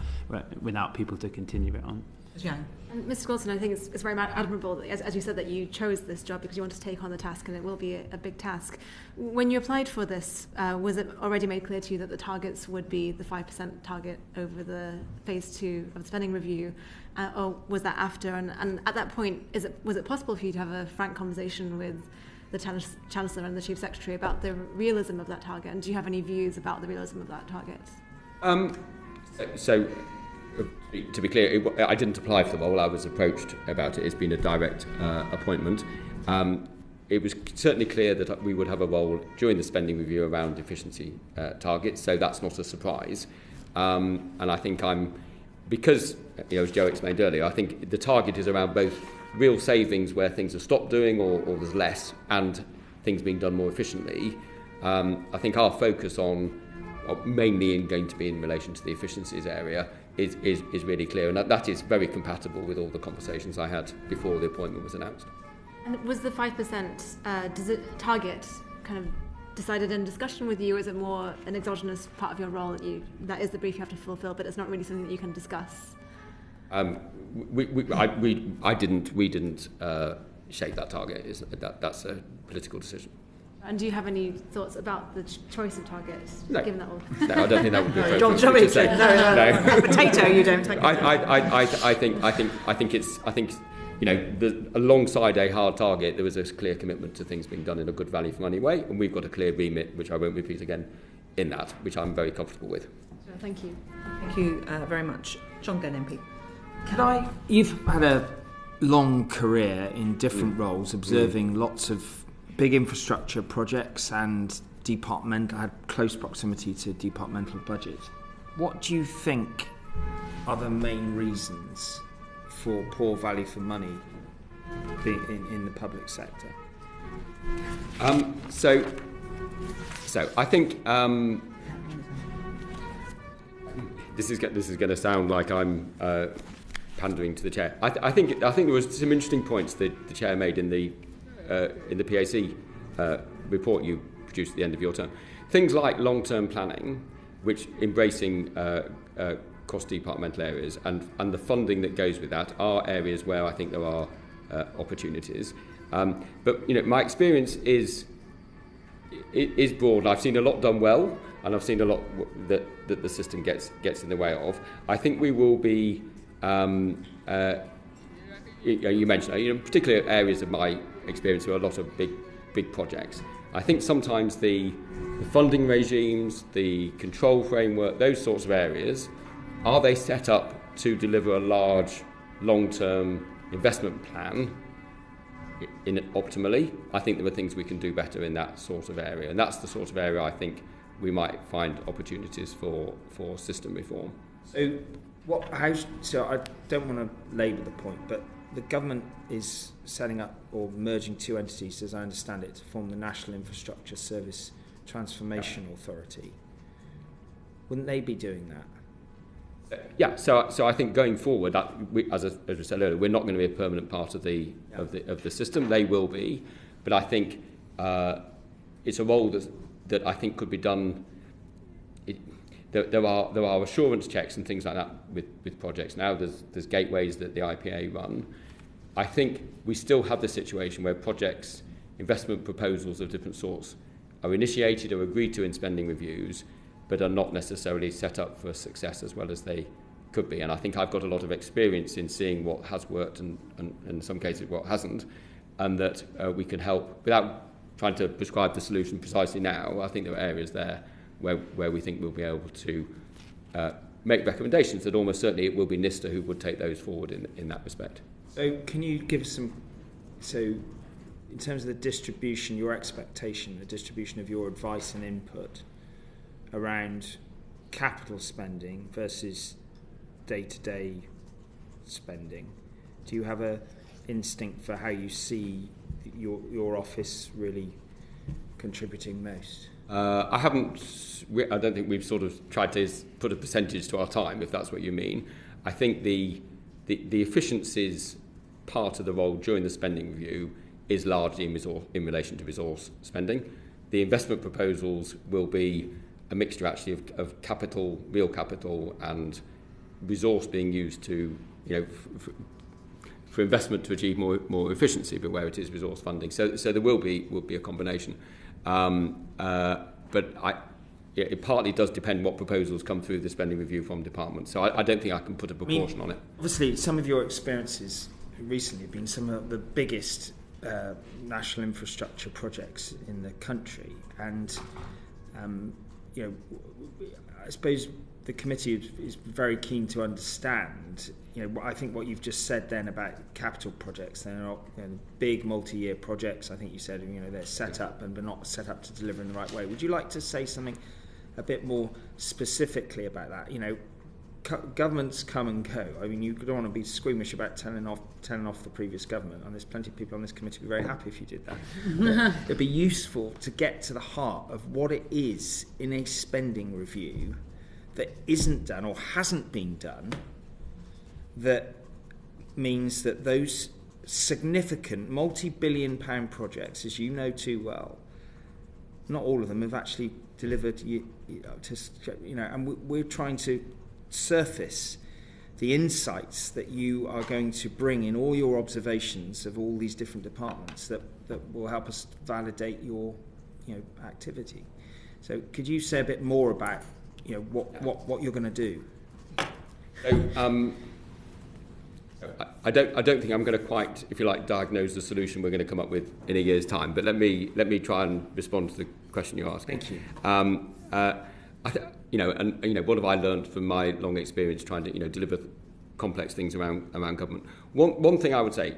without people to continue it on. Yeah. And Mr. Goldstone, I think it's very admirable, that, as you said, that you chose this job because you want to take on the task, and it will be a big task. When you applied for this, was it already made clear to you that the targets would be the 5% target over the phase 2 of the spending review, or was that after? And at that point, was it possible for you to have a frank conversation with the Chancellor and the Chief Secretary about the realism of that target? And do you have any views about the realism of that target? To be clear, I didn't apply for the role. I was approached about it. It's been a direct appointment. It was certainly clear that we would have a role during the spending review around efficiency targets, so that's not a surprise. And I think because, as Joe explained earlier, I think the target is around both real savings where things are stopped doing or there's less, and things being done more efficiently. I think our focus on mainly going to be in relation to the efficiencies area is really clear, and that is very compatible with all the conversations I had before the appointment was announced. And was the 5% target kind of decided in discussion with you, or is it more an exogenous part of your role that is the brief you have to fulfil, but it's not really something that you can discuss? We didn't shape that target. That's a political decision. And do you have any thoughts about the choice of targets? No. Given that all? No, I don't think that would be appropriate. John Joey said no. Potato, you don't take. I think alongside a hard target, there was a clear commitment to things being done in a good value for money way, and we've got a clear remit, which I won't repeat again, in that, which I'm very comfortable with. Thank you. Thank you very much, John Glenn MP. You've had a long career in different roles, observing lots of big infrastructure projects and had close proximity to departmental budgets. What do you think are the main reasons for poor value for money in the public sector? So I think this is going to sound like I'm pandering to the chair. I think there was some interesting points that the chair made in the PAC report you produced at the end of your term. Things like long-term planning, which embracing cross-departmental areas and the funding that goes with that are areas where I think there are opportunities. But my experience is is broad. I've seen a lot done well, and I've seen a lot that the system gets in the way of. I think we will be, you mentioned, particular areas of my experience were a lot of big projects. I think sometimes the funding regimes, the control framework, those sorts of areas, are they set up to deliver a large long-term investment plan in optimally? I think there are things we can do better in that sort of area, and that's the sort of area I think we might find opportunities for system reform. So I don't want to labour the point, but the government is setting up or merging two entities, as I understand it, to form the National Infrastructure Service Transformation Authority. Wouldn't they be doing that? Yeah, so I think going forward, as I said earlier, we're not going to be a permanent part of the system. They will be, but I think it's a role that I think could be done. There are assurance checks and things like that with projects now. There's gateways that the IPA run. I think we still have the situation where projects, investment proposals of different sorts, are initiated or agreed to in spending reviews, but are not necessarily set up for success as well as they could be. And I think I've got a lot of experience in seeing what has worked and in some cases what hasn't, and that we can help without trying to prescribe the solution precisely now. I think there are areas there where we think we'll be able to make recommendations that almost certainly it will be NISTA who would take those forward in that respect. So can you give us some, so in terms of the distribution, your expectation, the distribution of your advice and input around capital spending versus day-to-day spending, do you have an instinct for how you see your office really contributing most? I don't think we've sort of tried to put a percentage to our time, if that's what you mean. I think the efficiencies part of the role during the spending review is largely in relation to resource spending. The investment proposals will be a mixture actually of capital, real capital, and resource being used to, for investment to achieve more efficiency, but where it is resource funding. So there will be a combination. But it partly does depend what proposals come through the spending review from departments. So I don't think I can put a proportion on it. Obviously, some of your experiences recently have been some of the biggest national infrastructure projects in the country, and I suppose the committee is very keen to understand. I think what you've just said then about capital projects, they're not big multi-year projects. I think you said they're set up and they're not set up to deliver in the right way. Would you like to say something a bit more specifically about that? Governments come and go. I mean, you don't want to be squeamish about telling off the previous government, and there's plenty of people on this committee who would be very happy if you did that. It'd be useful to get to the heart of what it is in a spending review that isn't done or hasn't been done, that means that those significant multi-billion pound projects, as you know too well, not all of them have actually delivered, and we're trying to surface the insights that you are going to bring in all your observations of all these different departments that will help us validate your activity. So could you say a bit more about what you're going to do? So, I don't think I'm going to quite, if you like, diagnose the solution we're going to come up with in a year's time. But let me try and respond to the question you're asking. Thank you. What have I learned from my long experience trying to deliver complex things around government? One thing I would say,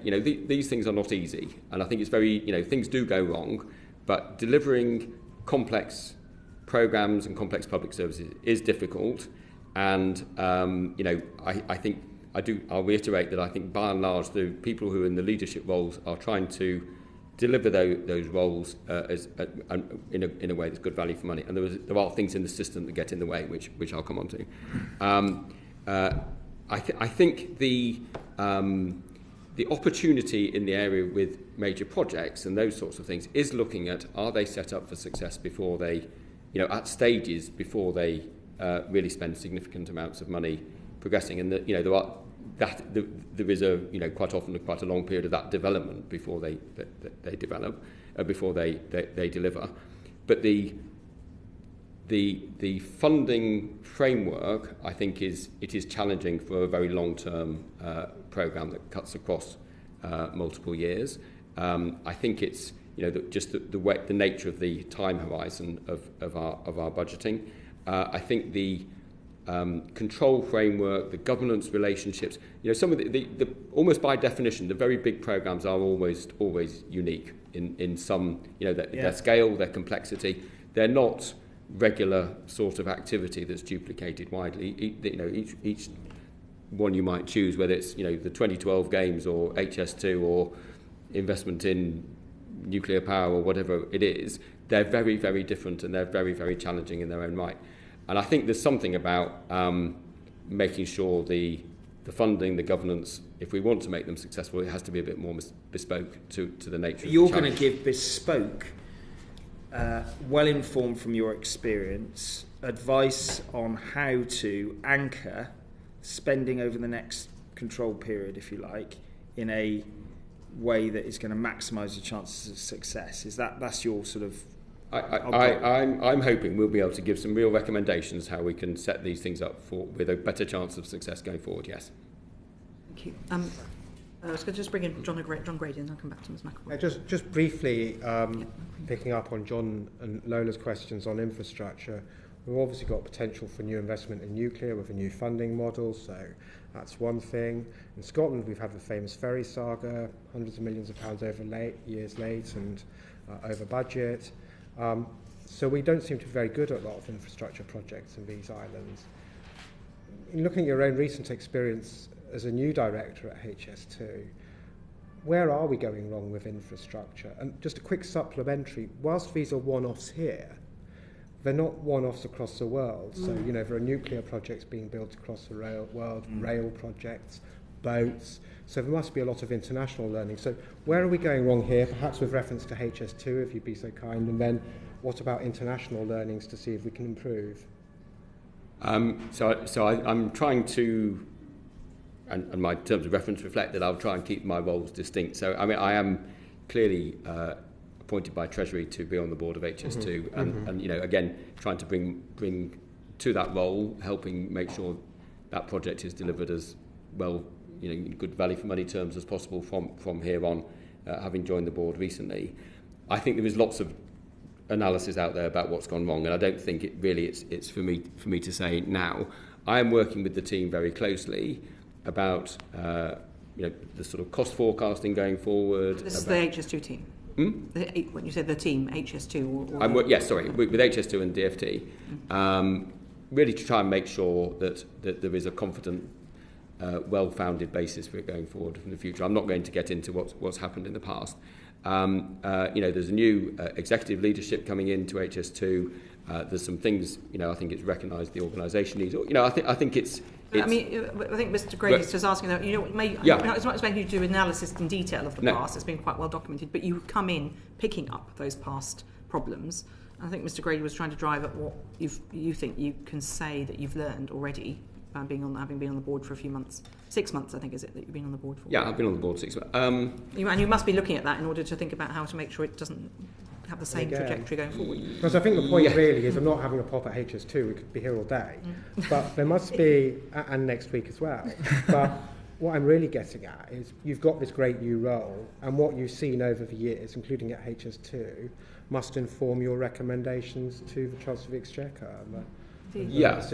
these things are not easy, and I think it's very things do go wrong, but delivering complex programs and complex public services is difficult, and I think. I'll reiterate that I think by and large the people who are in the leadership roles are trying to deliver those roles in a way that's good value for money. And there are things in the system that get in the way, which I'll come on to. I think the opportunity in the area with major projects and those sorts of things is looking at, are they set up for success before they, at stages before they really spend significant amounts of money progressing, and there is quite often quite a long period of that development before they develop, before they deliver. but the funding framework, I think, is challenging for a very long-term programme that cuts across multiple years. I think it's the nature of the time horizon of our budgeting. I think the control framework, the governance relationships, some of the almost by definition, the very big programmes are always unique in some, their scale, their complexity. They're not regular sort of activity that's duplicated widely. Each one you might choose, whether it's the 2012 games or HS2 or investment in nuclear power or whatever it is, they're very, very different and they're very, very challenging in their own right. And I think there's something about making sure the funding, the governance, if we want to make them successful, it has to be a bit more bespoke to the nature of the challenge. You're going to give bespoke, well-informed from your experience, advice on how to anchor spending over the next control period, if you like, in a way that is going to maximise the chances of success. That's your sort of... I'm hoping we'll be able to give some real recommendations how we can set these things up with a better chance of success going forward, yes. Thank you. I was going to just bring in John Grady and I'll come back to Ms McAvoy. Just briefly, picking up on John and Lola's questions on infrastructure, we've obviously got potential for new investment in nuclear with a new funding model, so that's one thing. In Scotland, we've had the famous ferry saga, hundreds of millions of pounds years late and over budget. So we don't seem to be very good at a lot of infrastructure projects in these islands. In looking at your own recent experience as a new director at HS2, where are we going wrong with infrastructure? And just a quick supplementary, whilst these are one-offs here, they're not one-offs across the world. So, there are nuclear projects being built across the world, rail projects, boats. So there must be a lot of international learning. So where are we going wrong here? Perhaps with reference to HS2, if you'd be so kind. And then what about international learnings to see if we can improve? So I'm trying to, and my terms of reference reflect that I'll try and keep my roles distinct. So, I am clearly appointed by Treasury to be on the board of HS2 and again, trying to bring to that role, helping make sure that project is delivered as well, in good value for money terms as possible from here on, having joined the board recently. I think there is lots of analysis out there about what's gone wrong, and I don't think it's for me to say now. I am working with the team very closely about the sort of cost forecasting going forward. This is the HS2 team. When you said the team, HS2 or yes, sorry, with HS2 and DFT, really to try and make sure that there is a confident, well-founded basis for it going forward in the future. I'm not going to get into what's happened in the past. There's a new executive leadership coming into HS2. There's some things, I think it's recognised the organisation needs. I think it's. I think Mr. Grady's just asking that. It's not expecting you to do analysis in detail of the past. It's been quite well documented, but you come in picking up those past problems. I think Mr. Grady was trying to drive at what you think you can say that you've learned already, having been on the board for a few months. 6 months, I think, is it, that you've been on the board for? Yeah, I've been on the board 6 months. And you must be looking at that in order to think about how to make sure it doesn't have the same trajectory going forward. Because I think the point really is I'm not having a pop at HS2, we could be here all day, but there must be, and next week as well, but what I'm really getting at is you've got this great new role, and what you've seen over the years, including at HS2, must inform your recommendations to the Chancellor of the Exchequer.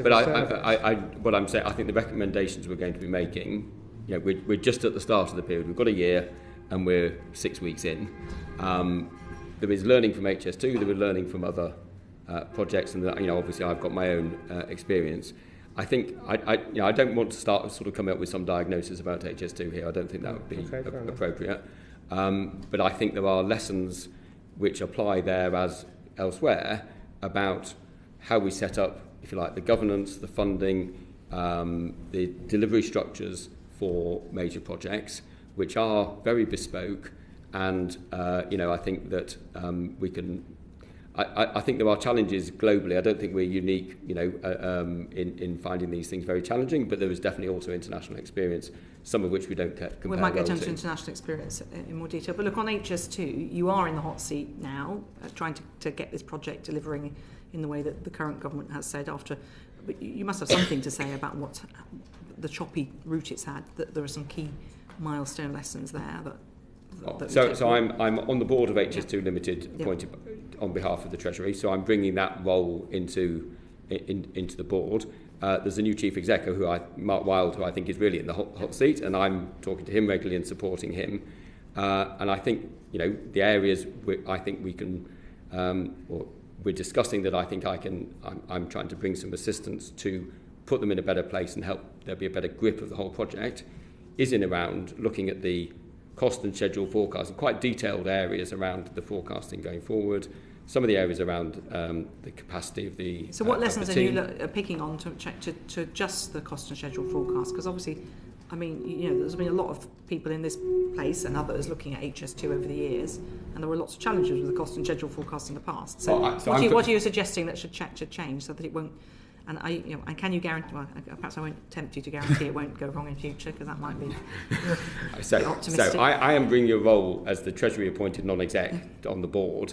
But I what I'm saying, I think the recommendations we're going to be making, we're just at the start of the period. We've got a year, and we're 6 weeks in. There is learning from HS2. There is learning from other projects, and obviously I've got my own experience. I think I don't want to start sort of coming up with some diagnosis about HS2 here. I don't think that would be appropriate. But I think there are lessons which apply there as elsewhere about how we set up, if you like, the governance, the funding, the delivery structures for major projects, which are very bespoke. And I think that we can. I think there are challenges globally. I don't think we're unique, in finding these things very challenging, but there is definitely also international experience, some of which we don't compare. We might get well into international experience in more detail. But look, on HS2, you are in the hot seat now, trying to get this project delivering in the way that the current government has said after. But you must have something to say about what the choppy route it's had, that there are some key milestone lessons there that So I'm on the board of HS2 Limited, appointed on behalf of the Treasury. So I'm bringing that role into the board. There's a new chief executive, Mark Wilde, who I think is really in the hot seat, and I'm talking to him regularly and supporting him. And I think the areas I think we can, or we're discussing that I think I'm trying to bring some assistance to put them in a better place and help there be a better grip of the whole project, is in around looking at the cost and schedule forecast, quite detailed areas around the forecasting going forward. Some of the areas around the capacity of the So what lessons are you picking on to adjust the cost and schedule forecast? Because obviously, I mean, there's been a lot of people in this place and others looking at HS2 over the years, and there were lots of challenges with the cost and schedule forecast in the past. So what are you suggesting that should change so that it won't? And and can you guarantee? Well, perhaps I won't tempt you to guarantee it won't go wrong in future, because that might be optimistic. So I am bringing a role as the Treasury appointed non-exec on the board.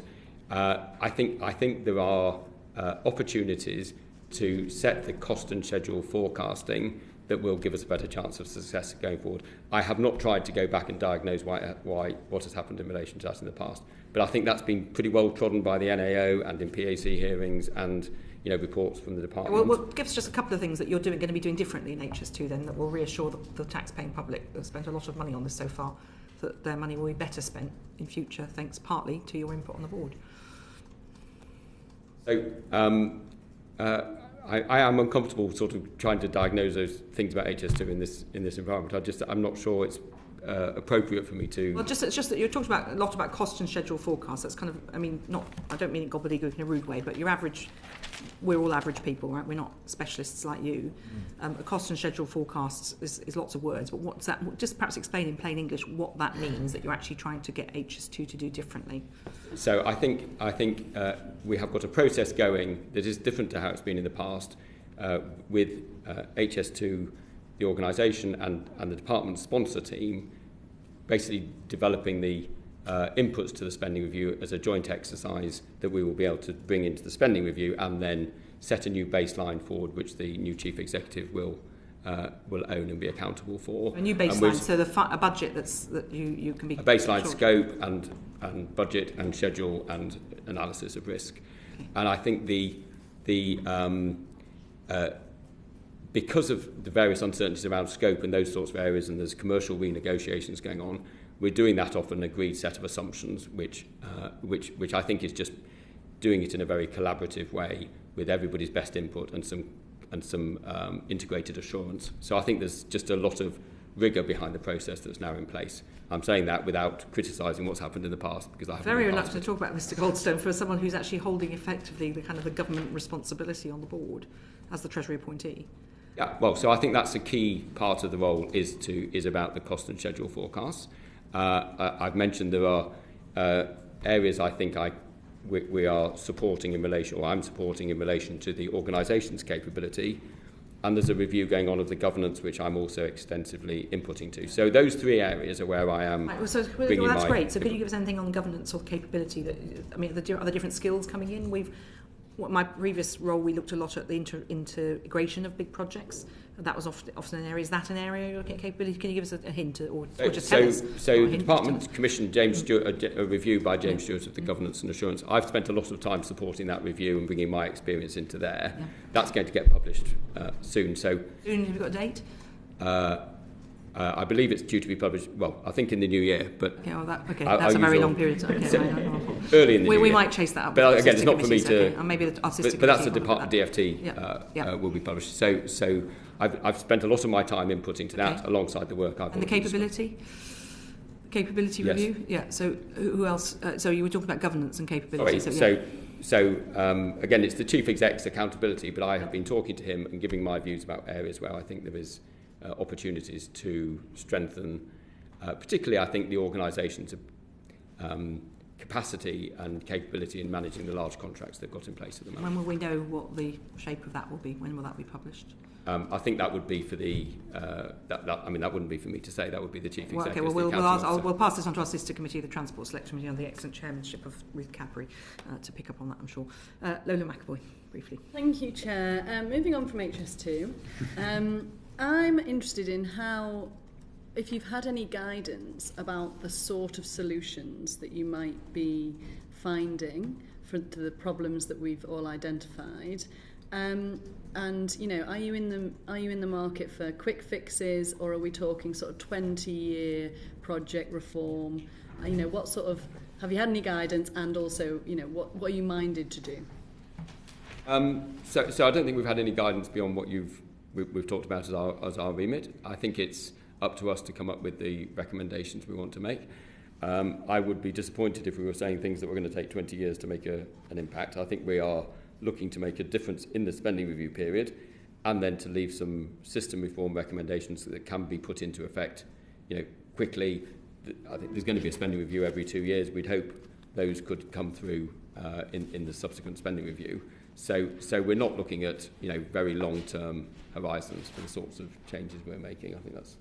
I think there are opportunities to set the cost and schedule forecasting that will give us a better chance of success going forward. I have not tried to go back and diagnose what has happened in relation to that in the past, but I think that's been pretty well trodden by the NAO and in PAC hearings and reports from the department. Well, give us just a couple of things that you're going to be doing differently in HS2 then, that will reassure the tax-paying public that have spent a lot of money on this so far, that their money will be better spent in future, thanks partly to your input on the board. So I am uncomfortable sort of trying to diagnose those things about HS2 in this environment. I'm not sure it's appropriate for me to. Well, it's just that you're talking about a lot about cost and schedule forecasts. That's kind of, I don't mean it gobbledygook in a rude way, but we're all average people, right? We're not specialists like you. A cost and schedule forecasts is lots of words, but what's that? Just perhaps explain in plain English what that means, that you're actually trying to get HS2 to do differently. So I think we have got a process going that is different to how it's been in the past, with HS2, the organisation and the department sponsor team basically developing the inputs to the spending review as a joint exercise that we will be able to bring into the spending review and then set a new baseline forward, which the new chief executive will own and be accountable for. A new baseline, so a budget that you can be... A baseline scope and budget and schedule and analysis of risk. Okay. And I think because of the various uncertainties around scope and those sorts of areas, and there's commercial renegotiations going on, we're doing that off an agreed set of assumptions, which I think is just doing it in a very collaborative way with everybody's best input and some integrated assurance. So I think there's just a lot of rigour behind the process that's now in place. I'm saying that without criticising what's happened in the past, because I haven't. Very reluctant to talk about Mr. Goldstone for someone who's actually holding effectively the kind of the government responsibility on the board as the Treasury appointee. Yeah, well, so I think that's a key part of the role is about the cost and schedule forecasts. I've mentioned there are areas I think we are supporting in relation, or I'm supporting in relation to the organisation's capability, and there's a review going on of the governance, which I'm also extensively inputting to. So those three areas are where I am. Right, well, that's great. So could you give us anything on governance or capability? Are there different skills coming in? My previous role, we looked a lot at the integration of big projects. That was often an area. Is that an area you're looking at capability? Can you give us a hint, or just tell us? So the department commissioned James Stewart, a review by James Stewart of the governance and assurance. I've spent a lot of time supporting that review and bringing my experience into there. Yeah. That's going to get published soon. So soon, have you got a date? I believe it's due to be published, well, I think in the new year, but... That's a very long period of time. Early in the new year. We might chase that up. But again, it's not for me to... Okay. Maybe the artistic but that's the department, DFT will be published. So I've spent a lot of my time inputting to that alongside the work I've done. And the capability? Capability review? Yeah, so who else? So you were talking about governance and capability. So again, it's the chief exec's accountability, but I have been talking to him and giving my views about areas where I think there is... opportunities to strengthen, particularly I think the organisation's capacity and capability in managing the large contracts they've got in place at the moment. When will we know what the shape of that will be? When will that be published? I think that would be for the. I mean, that wouldn't be for me to say. That would be the chief executive. Okay. Well, we'll pass this on to our sister committee, the Transport Select Committee, under the excellent chairmanship of Ruth Cadbury, to pick up on that, I'm sure. Lola McAvoy, briefly. Thank you, Chair. Moving on from HS2, I'm interested in how, if you've had any guidance about the sort of solutions that you might be finding for the problems that we've all identified. And are you in the market for quick fixes, or are we talking sort of 20-year project reform? What sort of, have you had any guidance, and also what are you minded to do? So I don't think we've had any guidance beyond what we've talked about as our remit. I think it's up to us to come up with the recommendations we want to make. I would be disappointed if we were saying things that were going to take 20 years to make an impact. I think we are looking to make a difference in the spending review period, and then to leave some system reform recommendations that can be put into effect, quickly. I think there's going to be a spending review every 2 years. We'd hope those could come through in the subsequent spending review. So we're not looking at very long-term horizons for the sorts of changes we're making. I think that's.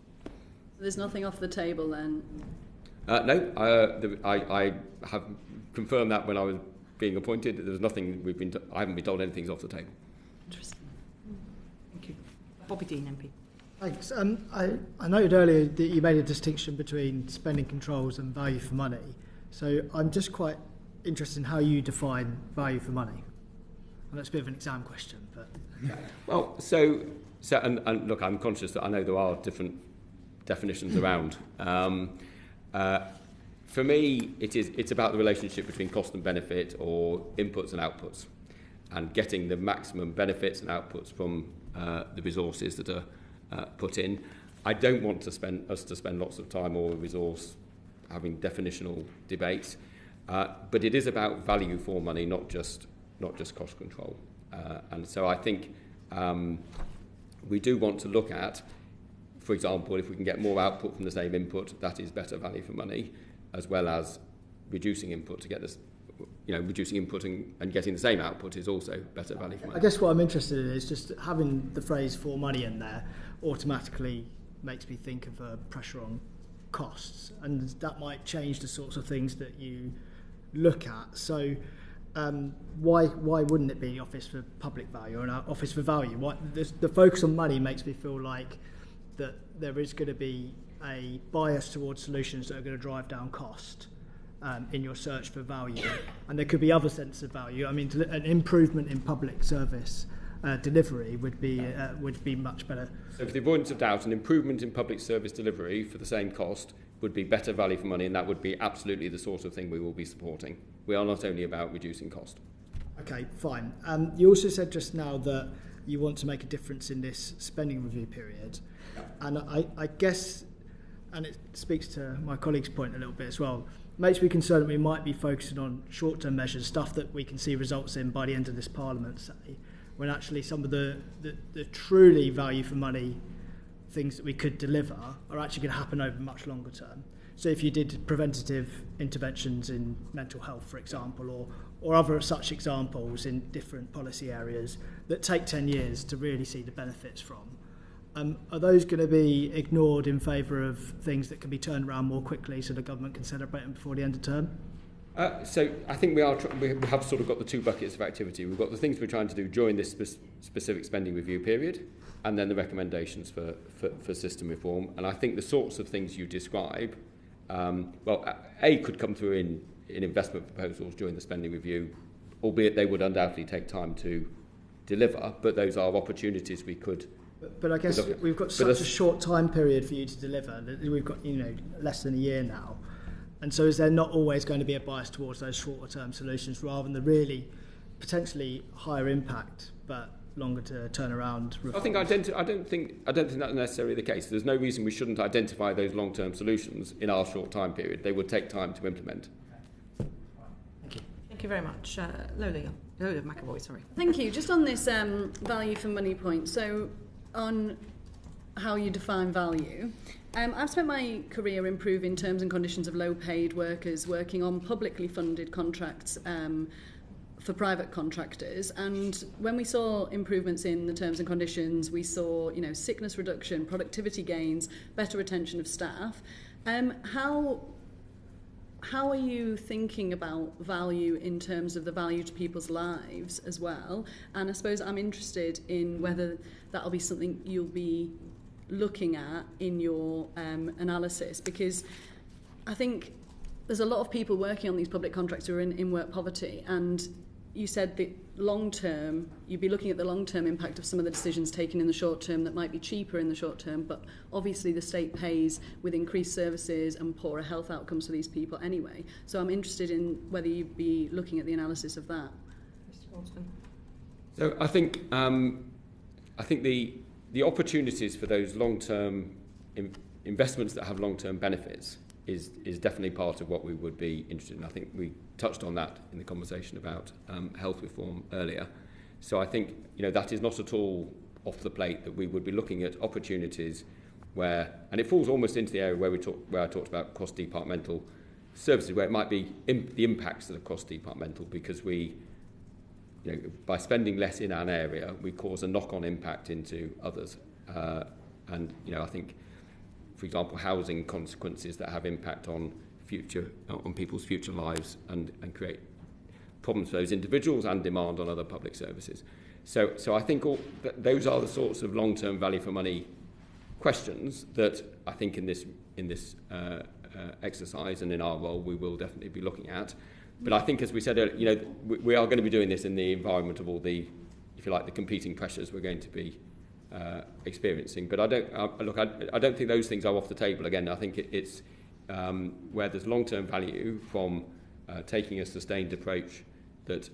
There's nothing off the table then. No, I have confirmed that when I was being appointed. There's nothing I haven't been told anything's off the table. Interesting. Thank you. Bobby Dean, MP. Thanks. I noted earlier that you made a distinction between spending controls and value for money. So I'm just quite interested in how you define value for money. And that's a bit of an exam question, but. Well, so and look, I'm conscious that I know there are different definitions around. For me, it's about the relationship between cost and benefit, or inputs and outputs, and getting the maximum benefits and outputs from the resources that are put in. I don't want us to spend lots of time or resource having definitional debates, but it is about value for money, not just cost control. And so I think we do want to look at, for example, if we can get more output from the same input, that is better value for money, as well as reducing input to get this, reducing input and getting the same output is also better value for money. I guess what I'm interested in is just having the phrase "for money" in there automatically makes me think of a pressure on costs, and that might change the sorts of things that you look at. So why wouldn't it be Office for Public Value or an Office for Value? The focus on money makes me feel like that there is going to be a bias towards solutions that are going to drive down cost in your search for value, and there could be other senses of value. I mean, an improvement in public service delivery would be much better. So, for the avoidance of doubt, an improvement in public service delivery for the same cost would be better value for money, and that would be absolutely the sort of thing we will be supporting. We are not only about reducing cost. Okay, fine. You also said just now that you want to make a difference in this spending review period, and I guess. And it speaks to my colleague's point a little bit as well, makes me concerned that we might be focusing on short-term measures, stuff that we can see results in by the end of this Parliament, say, when actually some of the truly value for money things that we could deliver are actually going to happen over much longer term. So if you did preventative interventions in mental health, for example, or other such examples in different policy areas that take 10 years to really see the benefits from, are those going to be ignored in favour of things that can be turned around more quickly so the government can celebrate them before the end of term? So I think we have sort of got the two buckets of activity. We've got the things we're trying to do during this specific spending review period, and then the recommendations for system reform. And I think the sorts of things you describe, could come through in investment proposals during the spending review, albeit they would undoubtedly take time to deliver, but those are opportunities we could. But I guess we've got such a short time period for you to deliver. We've got less than a year now, and so is there not always going to be a bias towards those shorter term solutions rather than the really potentially higher impact but longer to turn around reforms? I don't think that's necessarily the case. There's no reason we shouldn't identify those long term solutions in our short time period. They would take time to implement. Thank you. Thank you very much, Lola McAvoy. Sorry. Thank you. Just on this value for money point. So on how you define value. I've spent my career improving terms and conditions of low-paid workers, working on publicly funded contracts for private contractors. And when we saw improvements in the terms and conditions, we saw, sickness reduction, productivity gains, better retention of staff. How are you thinking about value in terms of the value to people's lives as well? And I suppose I'm interested in whether that'll be something you'll be looking at in your analysis, because I think there's a lot of people working on these public contracts who are in work poverty, and you said that long term, you'd be looking at the long-term impact of some of the decisions taken in the short term that might be cheaper in the short term, but obviously the state pays with increased services and poorer health outcomes for these people anyway. So I'm interested in whether you'd be looking at the analysis of that. Mr. Goldstone. So I think the opportunities for those long-term investments that have long-term benefits is definitely part of what we would be interested in. I think we touched on that in the conversation about health reform earlier. So I think that is not at all off the plate, that we would be looking at opportunities where, and it falls almost into the area where I talked about cross-departmental services, where it might be the impacts that are cross-departmental, because we, by spending less in an area, we cause a knock-on impact into others. And I think, for example, housing consequences that have impact on people's future lives and create problems for those individuals and demand on other public services. So I think those are the sorts of long-term value for money questions that I think in this exercise and in our role we will definitely be looking at. But I think, as we said earlier, we are going to be doing this in the environment of all the, if you like, the competing pressures we're going to be experiencing. But I don't think those things are off the table. Again, I think it's where there's long-term value from taking a sustained approach that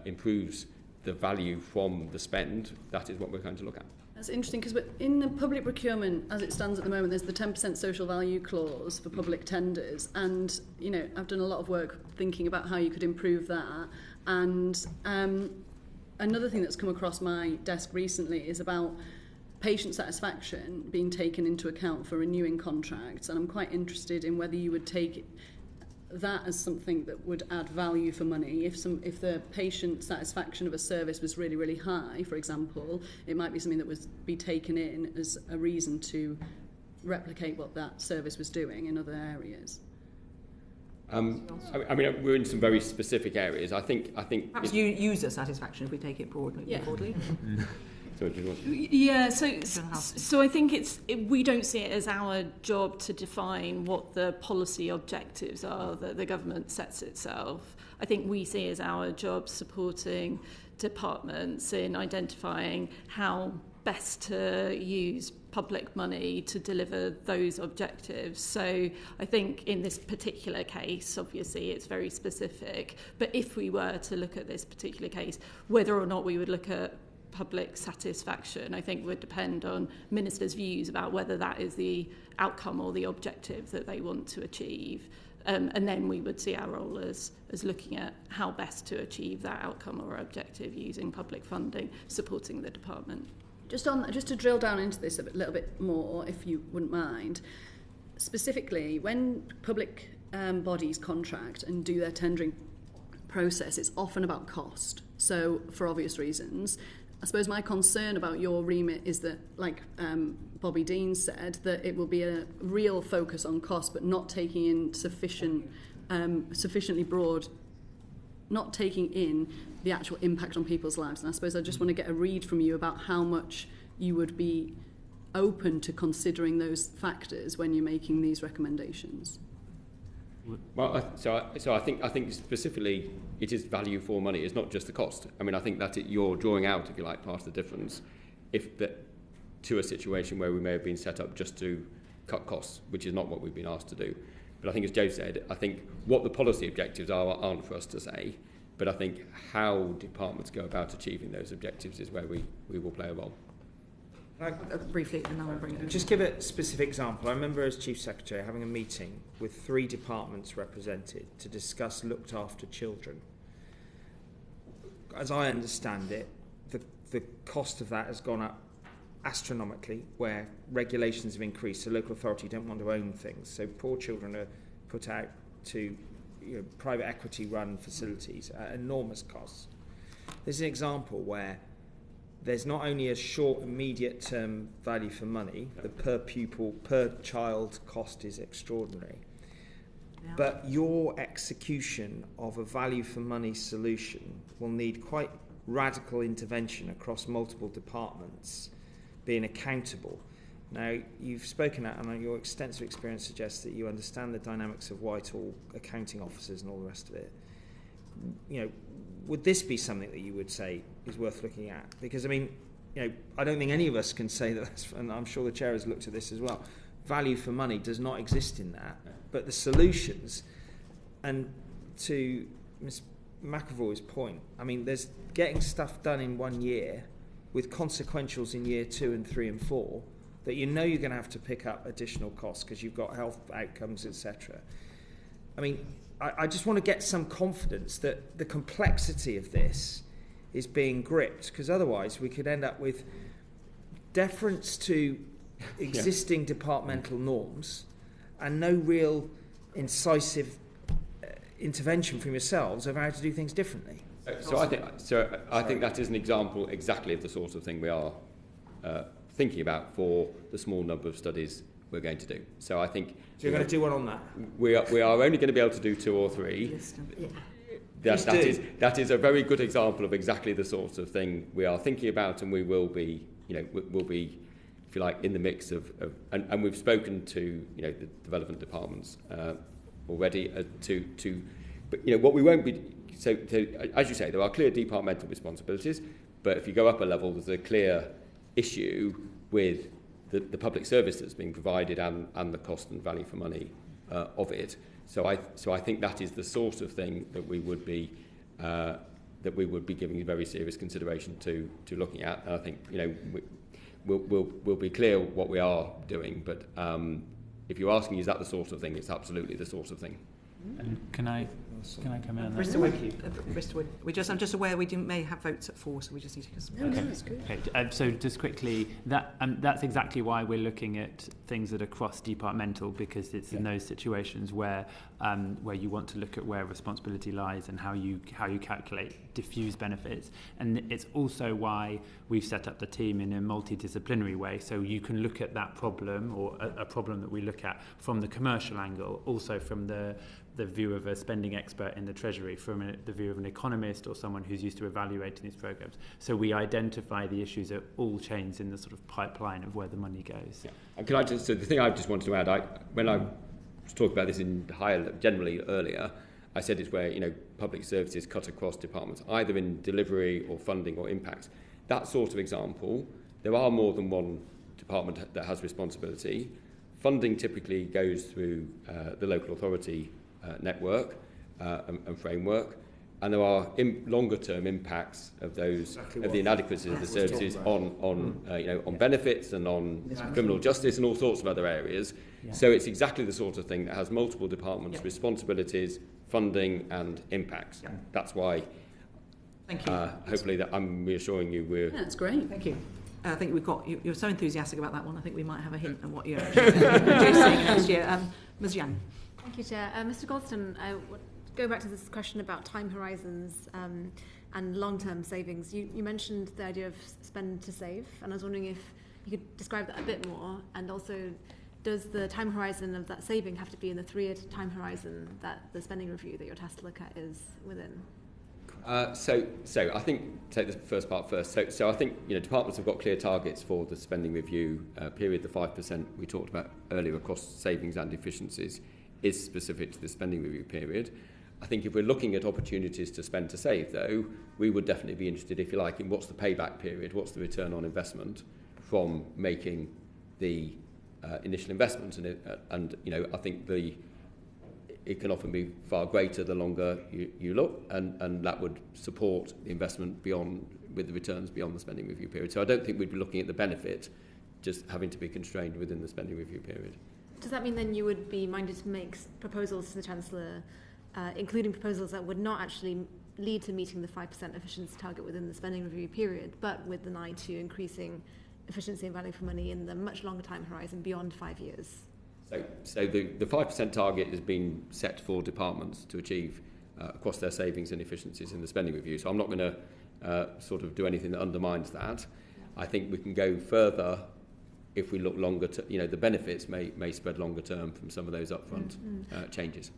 improves the value from the spend. That is what we're going to look at. That's interesting, because in the public procurement, as it stands at the moment, there's the 10% social value clause for public tenders, and I've done a lot of work thinking about how you could improve that. And another thing that's come across my desk recently is about patient satisfaction being taken into account for renewing contracts, and I'm quite interested in whether you would take that as something that would add value for money. If the patient satisfaction of a service was really, really high, for example, it might be something that would be taken in as a reason to replicate what that service was doing in other areas. I mean, we're in some very specific areas. I think perhaps user satisfaction, if we take it broadly. Yeah. Yeah, so I think we don't see it as our job to define what the policy objectives are that the government sets itself. I think we see as our job supporting departments in identifying how best to use public money to deliver those objectives. So I think in this particular case, obviously it's very specific, but if we were to look at this particular case, whether or not we would look at public satisfaction, I think would depend on ministers' views about whether that is the outcome or the objective that they want to achieve. And then we would see our role as looking at how best to achieve that outcome or objective using public funding, supporting the department. Just to drill down into this a little bit more, if you wouldn't mind, specifically when public bodies contract and do their tendering process, it's often about cost. So for obvious reasons, I suppose my concern about your remit is that, like Bobby Dean said, that it will be a real focus on cost, but not taking in sufficiently broad, not taking in the actual impact on people's lives. And I suppose I just want to get a read from you about how much you would be open to considering those factors when you're making these recommendations. Well, so I think specifically it is value for money. It's not just the cost. I mean, I think that you're drawing out, if you like, part of the difference to a situation where we may have been set up just to cut costs, which is not what we've been asked to do. But I think, as Joe said, I think what the policy objectives aren't for us to say, but I think how departments go about achieving those objectives is where we will play a role. Briefly, and then I'll bring it. Just give a specific example. I remember as Chief Secretary having a meeting with 3 departments represented to discuss looked after children. As I understand it, the cost of that has gone up astronomically, where regulations have increased, so local authority don't want to own things. So poor children are put out to private equity run facilities at enormous cost. There's an example where there's not only a short immediate term value for money, the per pupil, per child cost is extraordinary. Yeah. But your execution of a value for money solution will need quite radical intervention across multiple departments being accountable. Now, you've spoken out, and your extensive experience suggests that you understand the dynamics of Whitehall accounting officers and all the rest of it. Would this be something that you would say is worth looking at? Because, I don't think any of us can say that, and I'm sure the chair has looked at this as well. Value for money does not exist in that, but the solutions, and to Ms. McAvoy's point, there's getting stuff done in 1 year with consequentials in year 2 and 3 and 4 that you're going to have to pick up additional costs because you've got health outcomes, etc. I just want to get some confidence that the complexity of this is being gripped, because otherwise we could end up with deference to existing departmental norms and no real incisive intervention from yourselves of how to do things differently. I think that is an example exactly of the sort of thing we are thinking about for the small number of studies we're going to do. So I think... So you're going to do one on that? We are only going to be able to do 2 or 3. That is a very good example of exactly the sort of thing we are thinking about, and we will be, we'll be, if you like, in the mix of and we've spoken to, the development departments already but what we won't be... So, as you say, there are clear departmental responsibilities, but if you go up a level, there's a clear issue with the public service that's being provided and the cost and value for money of it. So I think that is the sort of thing that we would be giving very serious consideration to looking at. And I think we'll be clear what we are doing. But if you're asking, is that the sort of thing? It's absolutely the sort of thing. And can I come in on that? Bristol, I'm just aware we may have votes at 4, so we just need to... Okay. That's good. Okay. So just quickly, that's exactly why we're looking at things that are cross-departmental, because it's in those situations where you want to look at where responsibility lies and how you calculate diffuse benefits. And it's also why we've set up the team in a multidisciplinary way, so you can look at that problem, or a problem that we look at, from the commercial angle, also from the view of a spending expert in the Treasury, from the view of an economist or someone who's used to evaluating these programmes. So we identify the issues at all chains in the sort of pipeline of where the money goes. Yeah. And so the thing I just wanted to add, when I was talking about this in higher generally earlier, I said it's where public services cut across departments, either in delivery or funding or impacts. That sort of example, there are more than one department that has responsibility. Funding typically goes through the local authority network and framework, and there are longer term impacts of those of the inadequacies of the services on benefits and on criminal justice and all sorts of other areas. Yeah. So it's exactly the sort of thing that has multiple departments' responsibilities, funding and impacts. Yeah. That's why. Thank you. Hopefully that I'm reassuring you we're... That's great. Thank you. I think we've got... You're so enthusiastic about that one. I think we might have a hint of what you're actually producing next year. Ms. Yang. Thank you, Chair. Mr. Goldstone, I would go back to this question about time horizons and long-term savings. You mentioned the idea of spend to save, and I was wondering if you could describe that a bit more, and also does the time horizon of that saving have to be in the 3-year time horizon that the spending review that you're tasked to look at is within? So I think, take the first part first. So I think departments have got clear targets for the spending review period. The 5% we talked about earlier across savings and efficiencies is specific to the spending review period. I think if we're looking at opportunities to spend to save, though, we would definitely be interested, if you like, in what's the payback period, what's the return on investment from making the initial investment, and I think it can often be far greater the longer you look, and that would support the investment with the returns beyond the spending review period. So I don't think we'd be looking at the benefit just having to be constrained within the spending review period. Does that mean then you would be minded to make proposals to the Chancellor, including proposals that would not actually lead to meeting the 5% efficiency target within the spending review period, but with an eye to increasing efficiency and value for money in the much longer time horizon beyond 5 years? So the 5% target has been set for departments to achieve across their savings and efficiencies in the spending review. So I'm not going to sort of do anything that undermines that. I think we can go further if we look longer. The benefits may spread longer term from some of those upfront changes.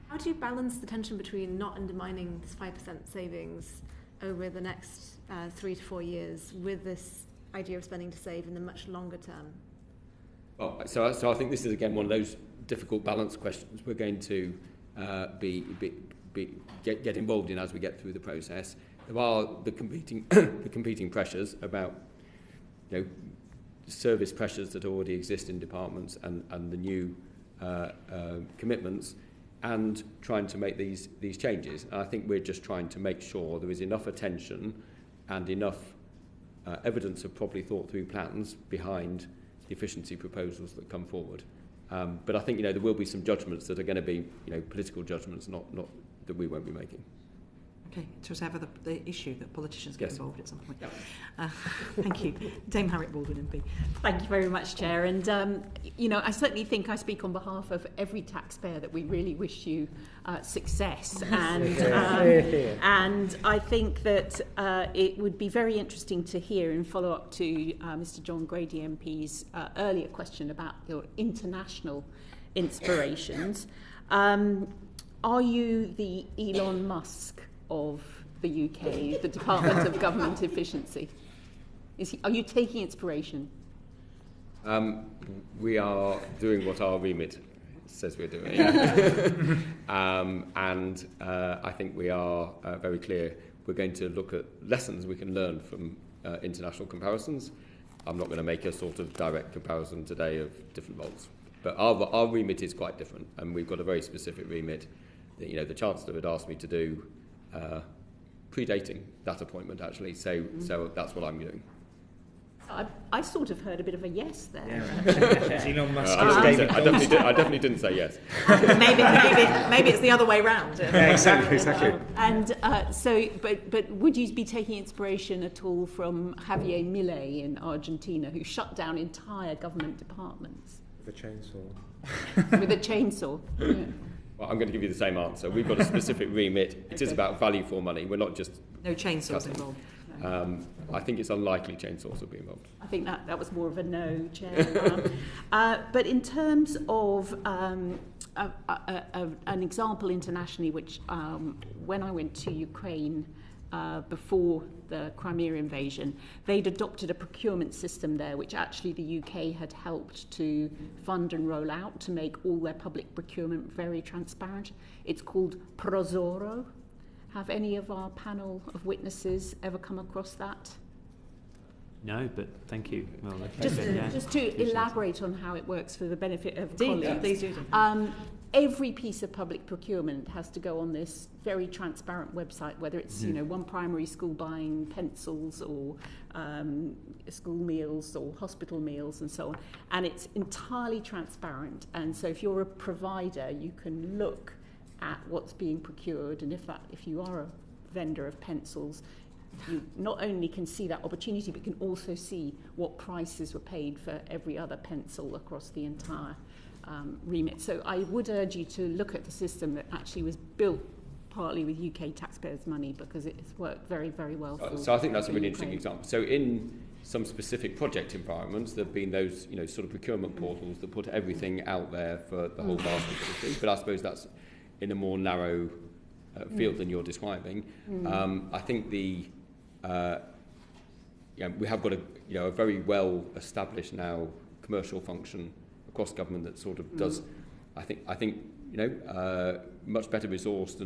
How do you balance the tension between not undermining this 5% savings over the next 3 to 4 years with this idea of spending to save in the much longer term? Well, so I think this is again one of those difficult balance questions we're going to get involved in as we get through the process. There are the competing pressures about service pressures that already exist in departments and the new commitments, and trying to make these changes. And I think we're just trying to make sure there is enough attention and enough evidence of properly thought through plans behind the efficiency proposals that come forward. But I think there will be some judgments that are going to be political judgments, not that we won't be making. Okay, it was ever the issue that politicians get involved at some point. Yeah. Thank you. Dame Harriet Baldwin, MP. Thank you very much, Chair. And, I certainly think I speak on behalf of every taxpayer that we really wish you success. And I think that it would be very interesting to hear in follow-up to Mr John Grady MP's earlier question about your international inspirations. Are you the Elon Musk of the UK, the Department of Government Efficiency? Are you taking inspiration? We are doing what our remit says we're doing. And I think we are very clear. We're going to look at lessons we can learn from international comparisons. I'm not going to make a sort of direct comparison today of different models. But our remit is quite different, and we've got a very specific remit that the Chancellor had asked me to do predating that appointment, actually. So that's what I'm doing. I sort of heard a bit of a yes there. Elon Musk I definitely didn't say yes. maybe it's the other way round. Yeah, exactly. And but would you be taking inspiration at all from Javier Milei in Argentina, who shut down entire government departments? With a chainsaw. With a chainsaw. Yeah. Well, I'm going to give you the same answer. We've got a specific remit. It is about value for money. We're not just... No chainsaws involved. I think it's unlikely chainsaws will be involved. I think that was more of a no, Chair. But in terms of an example internationally, which when I went to Ukraine before the Crimea invasion, they'd adopted a procurement system there, which actually the UK had helped to fund and roll out to make all their public procurement very transparent. It's called Prozoro. Have any of our panel of witnesses ever come across that? No, but thank you. Well, just to elaborate on how it works for the benefit of colleagues. Please do. Every piece of public procurement has to go on this very transparent website, whether it's one primary school buying pencils or school meals or hospital meals and so on, and it's entirely transparent. And so if you're a provider, you can look at what's being procured, and if you are a vendor of pencils, you not only can see that opportunity, but can also see what prices were paid for every other pencil across the entire remit. So I would urge you to look at the system that actually was built partly with UK taxpayers' money, because it's worked very, very well. So I think that's a really interesting example. So in some specific project environments, there have been those sort of procurement portals that put everything out there for the whole basket of things. But I suppose that's in a more narrow field than you're describing. I think we have got a very well established now commercial function across government that sort of does, I think much better resourced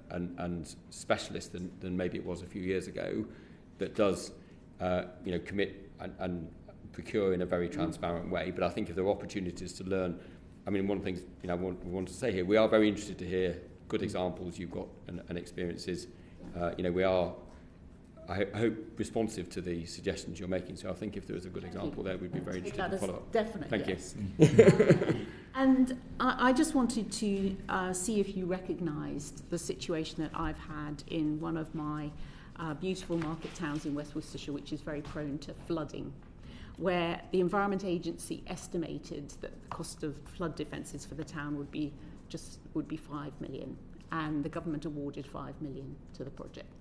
and specialist than maybe it was a few years ago, that does commit and procure in a very transparent way. But I think if there are opportunities to learn, I mean, one of the things I want to say here, we are very interested to hear good examples you've got and experiences. We are, I hope, responsive to the suggestions you're making. So I think if there is a good example there, we'd be very interested to follow up. Definitely. Thank you. And I just wanted to see if you recognised the situation that I've had in one of my beautiful market towns in West Worcestershire, which is very prone to flooding. where the Environment Agency estimated that the cost of flood defences for the town would be 5 million, and the government awarded 5 million to the project.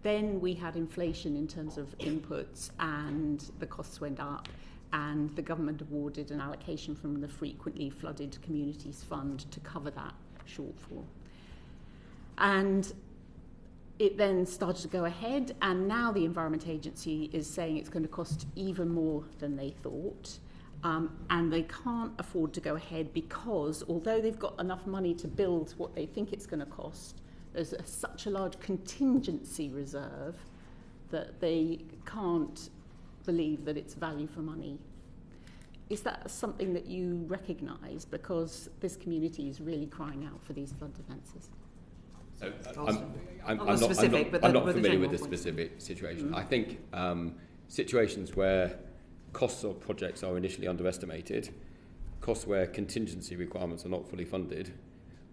Then we had inflation in terms of inputs, and the costs went up, and the government awarded an allocation from the Frequently Flooded Communities Fund to cover that shortfall. And it then started to go ahead, and now the Environment Agency is saying it's going to cost even more than they thought, and they can't afford to go ahead because although they've got enough money to build what they think it's going to cost, there's such a large contingency reserve that they can't believe that it's value for money. Is that something that you recognise, because this community is really crying out for these flood defences? So I'm not familiar with the specific situation. Mm-hmm. I think situations where costs of projects are initially underestimated, costs where contingency requirements are not fully funded,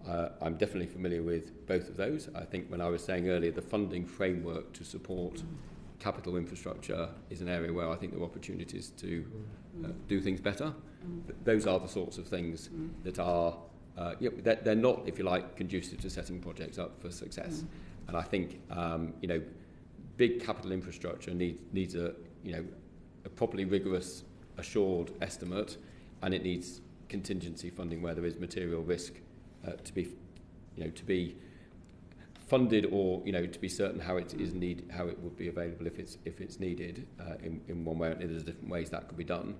I'm definitely familiar with both of those. I think when I was saying earlier, the funding framework to support capital infrastructure is an area where I think there are opportunities to do things better. Those are the sorts of things that are they're not, if you like, conducive to setting projects up for success. And I think big capital infrastructure needs a properly rigorous, assured estimate, and it needs contingency funding where there is material risk to be funded, or to be certain how it would be available if it's needed in one way or another. There's different ways that could be done.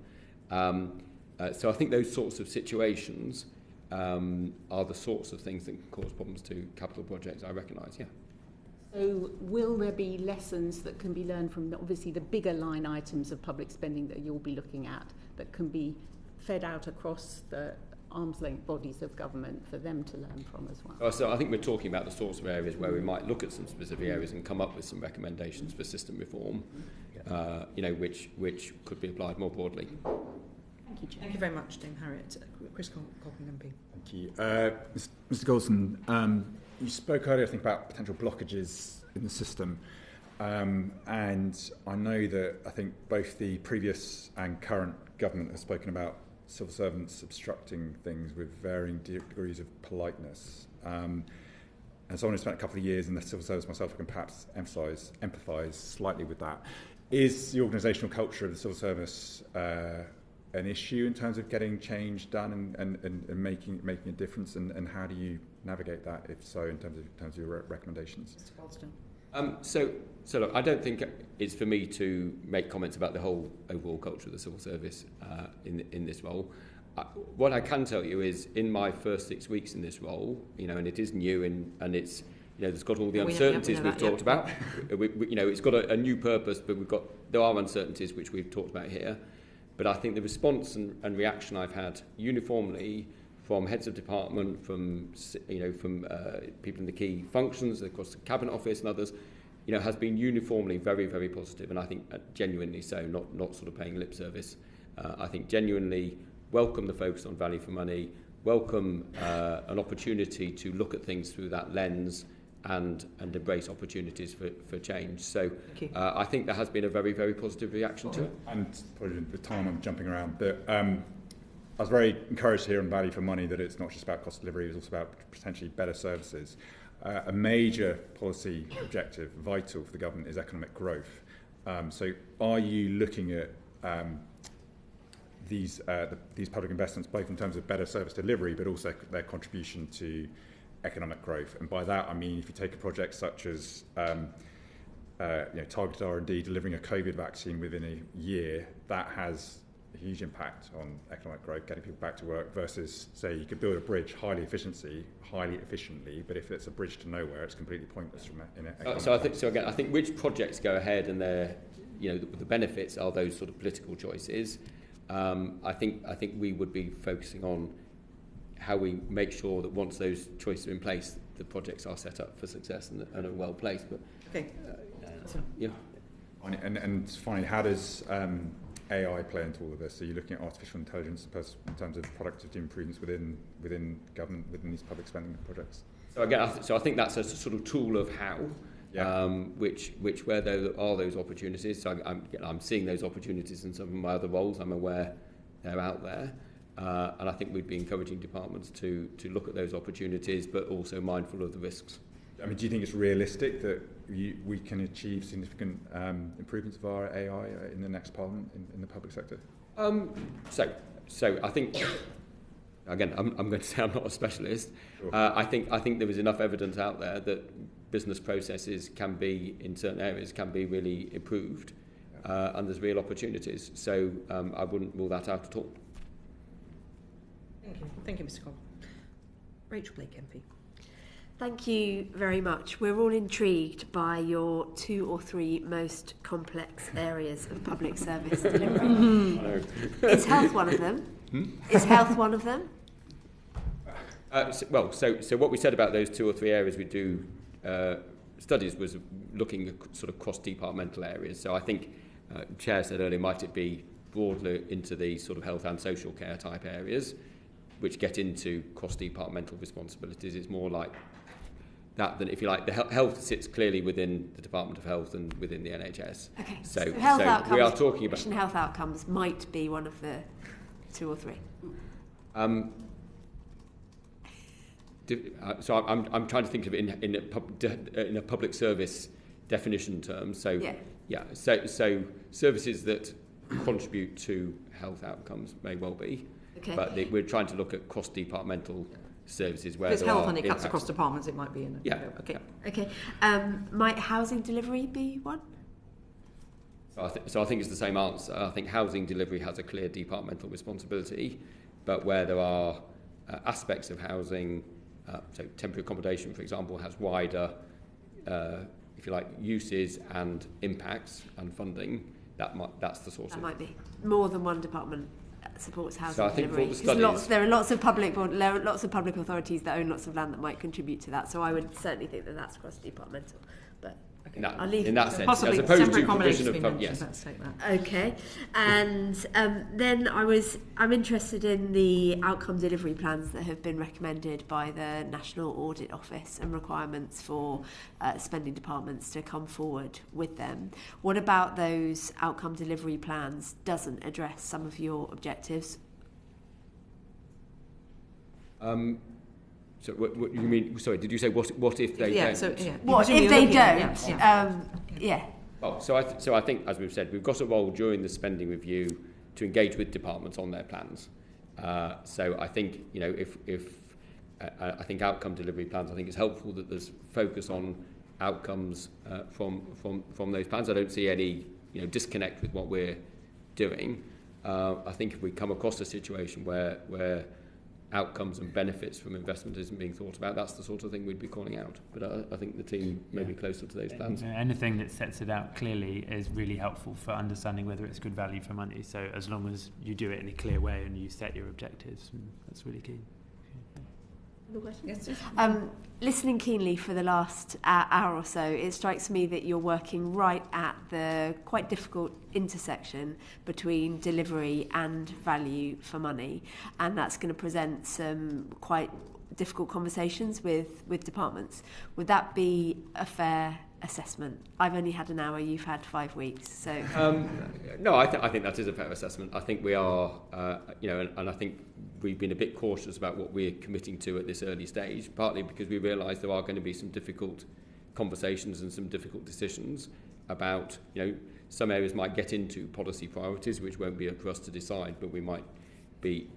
So I think those sorts of situations are the sorts of things that can cause problems to capital projects, I recognise, yeah. So will there be lessons that can be learned from obviously the bigger line items of public spending that you'll be looking at that can be fed out across the arm's length bodies of government for them to learn from as well? So I think we're talking about the sorts of areas where we might look at some specific areas and come up with some recommendations for system reform, which could be applied more broadly. Thank you, Chair. Thank you very much, Dame Harriet. Chris Colkin MP. Thank you. Mr Goldstone, you spoke earlier, I think, about potential blockages in the system. And I know that I think both the previous and current government have spoken about civil servants obstructing things with varying degrees of politeness. And someone who spent a couple of years in the civil service myself can perhaps empathise slightly with that. Is the organisational culture of the civil service an issue in terms of getting change done and making a difference, and how do you navigate that, if so, in terms of your recommendations? Mr. Goldstone. So look, I don't think it's for me to make comments about the whole overall culture of the civil service in this role. What I can tell you is, in my first 6 weeks in this role, and it is new and it's there's got all the uncertainties we've talked about. It's got a new purpose, but there are uncertainties which we've talked about here. But I think the response and reaction I've had uniformly from heads of department, from people in the key functions across the Cabinet Office and others, has been uniformly very, very positive, and I think genuinely so, not sort of paying lip service. I think genuinely welcome the focus on value for money, welcome an opportunity to look at things through that lens and embrace opportunities for change. So I think there has been a very, very positive reaction to it. And probably the time I'm jumping around, but I was very encouraged to hear on value for money that it's not just about cost delivery, it's also about potentially better services. A major policy objective, vital for the government, is economic growth. So are you looking at these public investments, both in terms of better service delivery, but also their contribution to economic growth? And by that I mean, if you take a project such as targeted R&D, delivering a COVID vaccine within a year, that has a huge impact on economic growth, getting people back to work, versus, say, you could build a bridge highly efficiently, but if it's a bridge to nowhere, it's completely pointless from I think which projects go ahead and their the benefits are those sort of political choices. I think we would be focusing on how we make sure that once those choices are in place, the projects are set up for success and are well placed. But And finally, how does AI play into all of this? Are you looking at artificial intelligence in terms of productivity improvements within government, within these public spending projects? So I think that's a sort of tool of how. which where there are those opportunities. So I'm seeing those opportunities in some of my other roles. I'm aware they're out there. And I think we'd be encouraging departments to look at those opportunities, but also mindful of the risks. I mean, do you think it's realistic that we can achieve significant improvements of our AI in the next Parliament in the public sector? So I think, again, I'm going to say I'm not a specialist. Sure. I think there is enough evidence out there that business processes can be, in certain areas, can be really improved, and there's real opportunities. So I wouldn't rule that out at all. Thank you, Mr. Cobb. Rachel Blake, MP. Thank you very much. We're all intrigued by your 2 or 3 most complex areas of public service delivery. Is health one of them? Is health one of them? So what we said about those 2 or 3 areas we do studies was looking at sort of cross-departmental areas. So I think Chair said earlier, might it be broadly into the sort of health and social care type areas, which get into cross-departmental responsibilities. It's more like that than, if you like, the health sits clearly within the Department of Health and within the NHS. Okay, so health outcomes, we are talking about health outcomes might be one of the 2 or 3. So I'm trying to think of it in a public service definition term. So so services that contribute to health outcomes may well be. Okay. But we're trying to look at cross-departmental services where there's there health are and it cuts impacts. across departments, it might be in Okay. Okay. Might housing delivery be one? So I think it's the same answer. I think housing delivery has a clear departmental responsibility, but where there are aspects of housing, so temporary accommodation, for example, has wider, if you like, uses and impacts and funding. That's the sort of. That might be more than one department supports housing so I think delivery. There are lots of public authorities that own lots of land that might contribute to that. So I would certainly think that that's cross-departmental. But I'll leave in that sense, possibly as opposed to provision of yes. Let's take that. Okay, and then I'm interested in the outcome delivery plans that have been recommended by the National Audit Office and requirements for spending departments to come forward with them. What about those outcome delivery plans doesn't address some of your objectives? So what you mean? Sorry, did you say what if they don't? What if they don't? Well, so I think, as we've said, we've got a role during the spending review to engage with departments on their plans. So I think, if I think outcome delivery plans, I think it's helpful that there's focus on outcomes from those plans. I don't see any disconnect with what we're doing. I think if we come across a situation where outcomes and benefits from investment isn't being thought about, that's the sort of thing we'd be calling out. But I think the team may be closer to those plans. Anything that sets it out clearly is really helpful for understanding whether it's good value for money. So as long as you do it in a clear way and you set your objectives, that's really key. Listening keenly for the last hour or so, it strikes me that you're working right at the quite difficult intersection between delivery and value for money, and that's going to present some quite difficult conversations with departments. Would that be a fair assessment? I've only had an hour, you've had 5 weeks, so... No, I think that is a fair assessment. I think we are, and I think we've been a bit cautious about what we're committing to at this early stage, partly because we realise there are going to be some difficult conversations and some difficult decisions about, some areas might get into policy priorities, which won't be up for us to decide, but we might be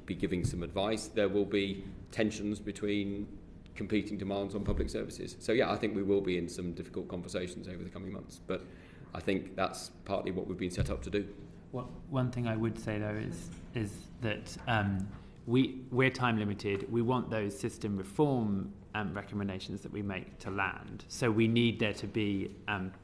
giving some advice. There will be tensions between competing demands on public services. So I think we will be in some difficult conversations over the coming months, but I think that's partly what we've been set up to do. Well, one thing I would say though is that we're time limited. We want those system reform recommendations that we make to land. So we need there to be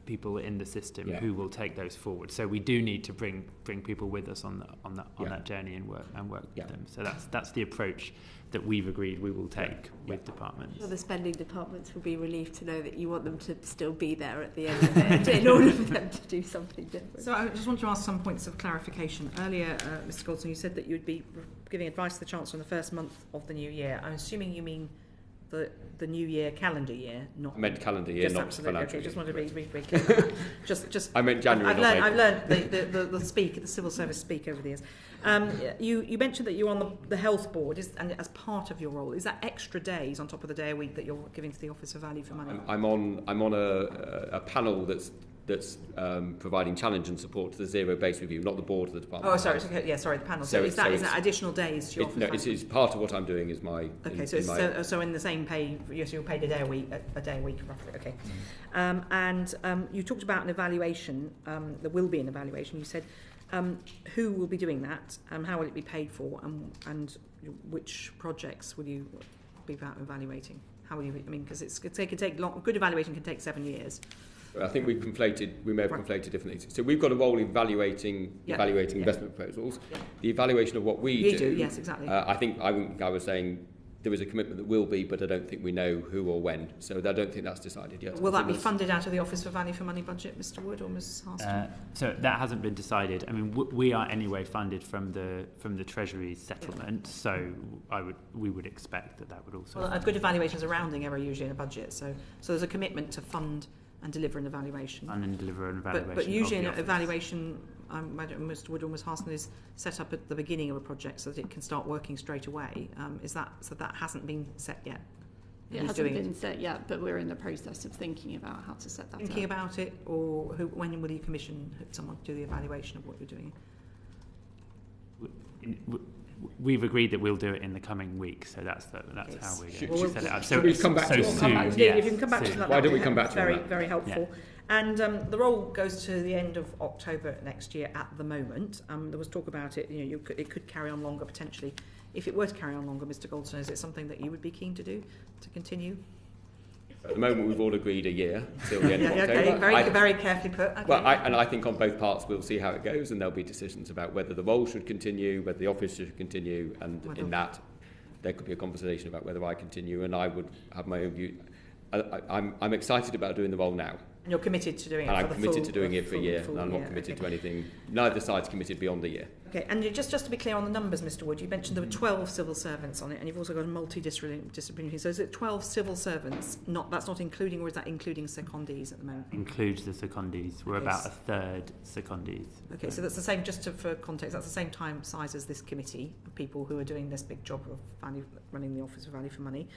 people in the system who will take those forward. So we do need to bring people with us on that journey and work with them. So that's the approach that we've agreed we will take with departments. Well, the spending departments will be relieved to know that you want them to still be there at the end of it in order for them to do something different. So I just want to ask some points of clarification. Earlier, Mr. Goldstone, you said that you'd be giving advice to the Chancellor in the first month of the new year. I'm assuming you mean the new year, calendar year, not... I meant calendar year, not absolutely. financial Okay, just year. wanted to be clear about that. just. I meant January. I've learned the civil service speak over the years. You mentioned that you're on the health board, and as part of your role, is that extra days on top of the day a week that you're giving to the Office for Value for Money? I'm on a panel that's providing challenge and support to the zero-based review, not the board of the department. Oh, sorry. Okay, yeah, sorry, the panel. So is that additional days? To your it's part of what I'm doing. Is my okay. So in the same pay, yes, you're paid a day a week roughly. Okay, and you talked about an evaluation. There will be an evaluation. You said who will be doing that? How will it be paid for? And which projects will you be evaluating? How will you? I mean, because it can take long. Good evaluation can take 7 years. I think we may have conflated different things. So we've got a role in evaluating investment proposals. Yeah. The evaluation of what we do. Yes, exactly. I was saying there is a commitment that will be, but I don't think we know who or when. So I don't think that's decided yet. Will that be funded out of the Office for Value for Money budget, Mr. Wood or Ms. Harston? So that hasn't been decided. I mean, we are anyway funded from the Treasury settlement. Yeah. So we would expect that would also. Well, a good evaluation is a rounding error usually in a budget. So there's a commitment to fund and deliver an evaluation. But usually an evaluation, Mr. Wood or Ms. Harston, is set up at the beginning of a project so that it can start working straight away. That hasn't been set yet? It hasn't been set yet, but we're in the process of thinking about how to set that up. Thinking about it, or when will you commission someone to do the evaluation of what you're doing? We've agreed that we'll do it in the coming week, so that's how we're going to set it up. So we've come back to that. If you can come back to that, why don't we come back to that? Very, very helpful. Yeah. And the role goes to the end of October next year at the moment. There was talk about it, it could carry on longer potentially. If it were to carry on longer, Mr. Goldstone, is it something that you would be keen to do, to continue? At the moment, we've all agreed a year till the end of October. Okay, very carefully put. Okay. Well, I think on both parts we'll see how it goes, and there'll be decisions about whether the role should continue, whether the office should continue, and in that there could be a conversation about whether I continue, and I would have my own view. I'm excited about doing the role now. And you're committed to doing it. And I'm committed to doing it for a year, and I'm not committed to anything. Neither side's committed beyond a year. Okay, and just to be clear on the numbers, Mr. Wood, you mentioned there were 12 civil servants on it, and you've also got a multidisciplinary. So is it 12 civil servants? That's not including, or is that including secondees at the moment? Includes the secondees. We're about a third secondees. Okay, so that's the same. For context, that's the same time size as this committee of people who are doing this big job of running the Office for Value for Money.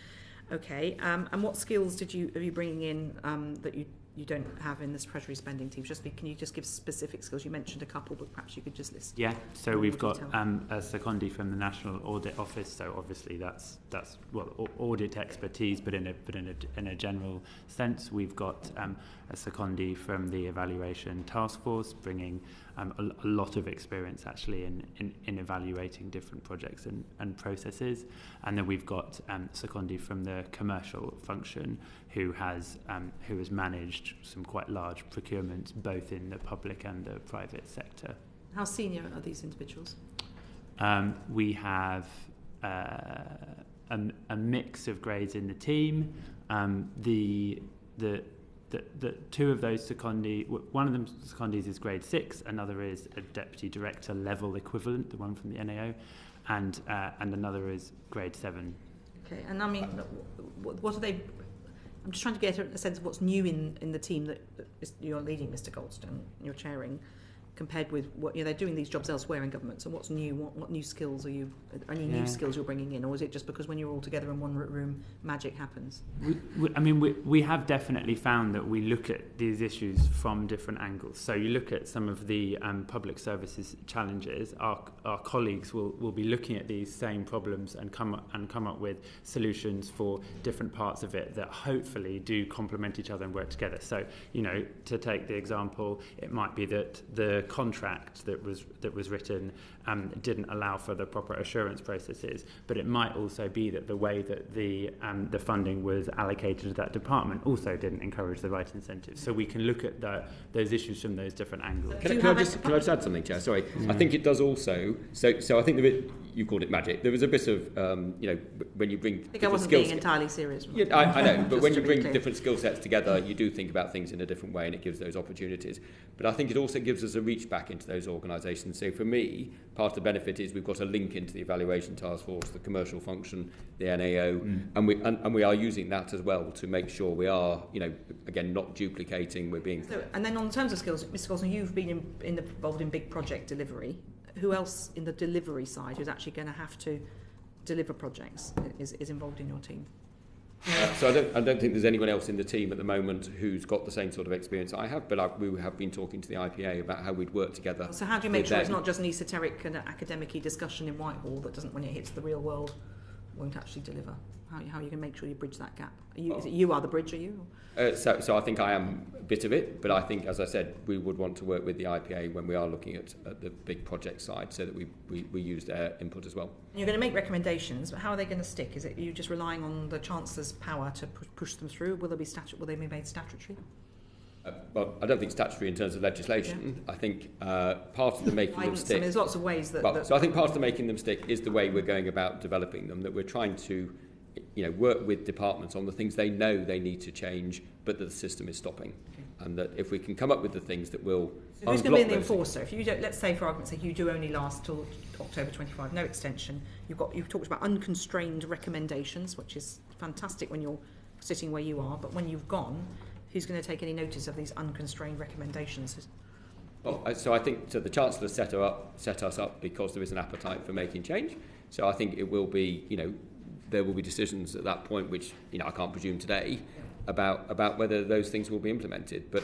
Okay, and what skills are you bringing in that you don't have in this Treasury spending team? Can you just give specific skills? You mentioned a couple, but perhaps you could just list. Yeah, so we've got a secondee from the National Audit Office. So obviously that's audit expertise, but in a general sense, we've got a secondee from the Evaluation Task Force, bringing a lot of experience actually in evaluating different projects and processes, and then we've got secondee from the Commercial function who has managed some quite large procurements both in the public and the private sector. How senior are these individuals? We have a mix of grades in the team. The two of those secondee, one of them secondees is grade 6, another is a deputy director level equivalent, the one from the NAO, and another is grade 7. Okay, and I mean, what are they? I'm just trying to get a sense of what's new in the team that you're leading, Mr. Goldstone, you're chairing, compared with what they're doing these jobs elsewhere in government. So what's new? What new skills are you? Any new skills you're bringing in, or is it just because when you're all together in one room, magic happens? We have definitely found that we look at these issues from different angles. So you look at some of the public services challenges. Our colleagues will be looking at these same problems and come up with solutions for different parts of it that hopefully do complement each other and work together. So to take the example, it might be that the contract that was written didn't allow for the proper assurance processes, but it might also be that the way that the funding was allocated to that department also didn't encourage the right incentives. So we can look at those issues from those different angles. Can I just add something, Chair? Sorry, I think it does also. So I think you called it magic. There was a bit of when you bring. I think I wasn't being entirely serious. Yeah, I know, but when you bring different skill sets together, you do think about things in a different way, and it gives those opportunities. But I think it also gives us a reach back into those organisations. So for me, part of the benefit is we've got a link into the evaluation task force, the commercial function, the NAO, and we are using that as well to make sure we are, again, not duplicating. We're being. So, and then on terms of skills, Mr. Goldstone, you've been involved in big project delivery. Who else in the delivery side who's actually going to have to deliver projects is involved in your team? So I don't think there's anyone else in the team at the moment who's got the same sort of experience I have, but we have been talking to the IPA about how we'd work together. So how do you make sure it's not just an esoteric and academic-y discussion in Whitehall that doesn't, when it hits the real world, won't actually deliver? How are you going to make sure you bridge that gap? You are the bridge, are you? So I think I am a bit of it, but I think, as I said, we would want to work with the IPA when we are looking at the big project side so that we use their input as well. You're going to make recommendations, but how are they going to stick? Is it you just relying on the Chancellor's power to push them through? Will they be made statutory? Well, I don't think statutory in terms of legislation. Yeah. I think part of the making them stick... there's lots of ways that... So I think part of the making them stick is the way we're going about developing them, that we're trying to work with departments on the things they know they need to change, but that the system is stopping. Okay. And that if we can come up with the things that will... So who's going to be the enforcer? If you don't, let's say, for argument's sake, you do only last till October 25, no extension. You've talked about unconstrained recommendations, which is fantastic when you're sitting where you are, but when you've gone... Who's going to take any notice of these unconstrained recommendations? Well, so I think the Chancellor set us up because there is an appetite for making change. So I think it will be, there will be decisions at that point, which I can't presume today, about whether those things will be implemented. But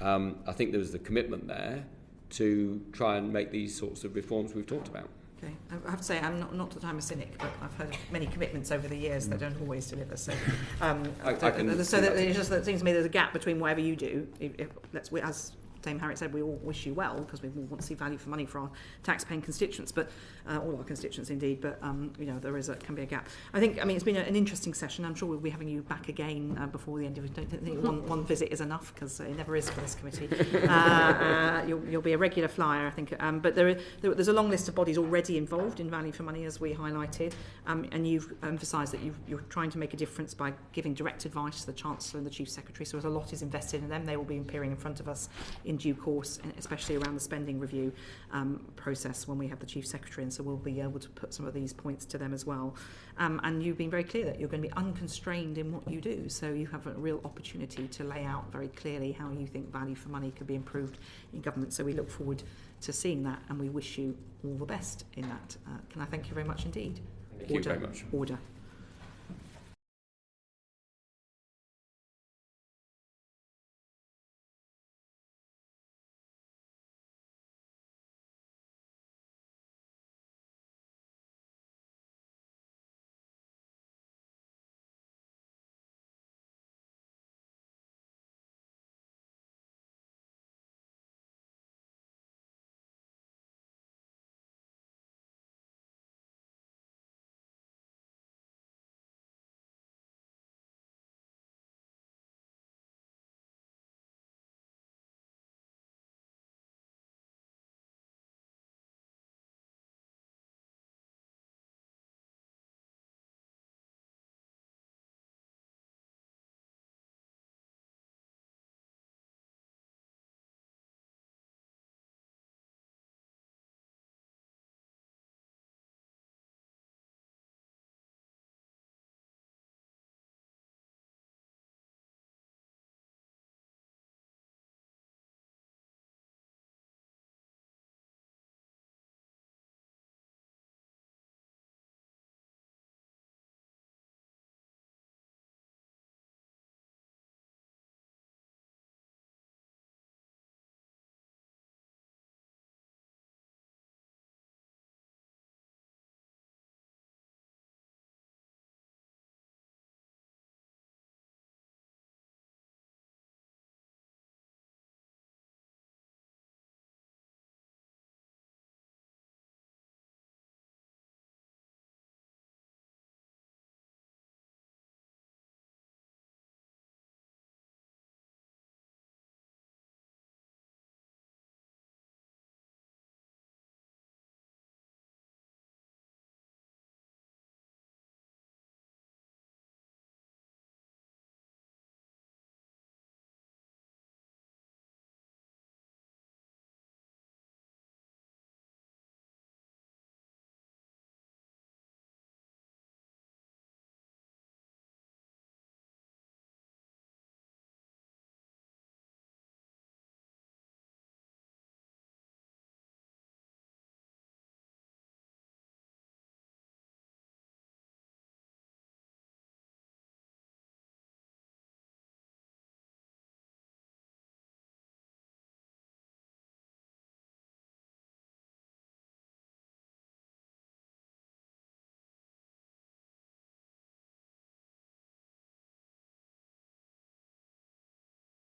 I think there was the commitment there to try and make these sorts of reforms we've talked about. Okay. I have to say, I'm not that I'm a cynic, but I've heard many commitments over the years that don't always deliver. So, it just seems to me there's a gap between whatever you do. As Dame Harriet said, we all wish you well because we all want to see value for money for our tax-paying constituents, but all our constituents indeed. But can be a gap. I think it's been an interesting session. I'm sure we'll be having you back again before the end of it. Don't think one visit is enough because it never is for this committee. You'll be a regular flyer, I think. But there's a long list of bodies already involved in value for money, as we highlighted, and you've emphasised that you're trying to make a difference by giving direct advice to the Chancellor and the Chief Secretary. So a lot is invested in them. They will be appearing in front of us in due course, especially around the spending review process when we have the Chief Secretary, and so we'll be able to put some of these points to them as well. And you've been very clear that you're going to be unconstrained in what you do, so you have a real opportunity to lay out very clearly how you think value for money could be improved in government. So we look forward to seeing that, and we wish you all the best in that. Can I thank you very much indeed? Thank you very much. Order.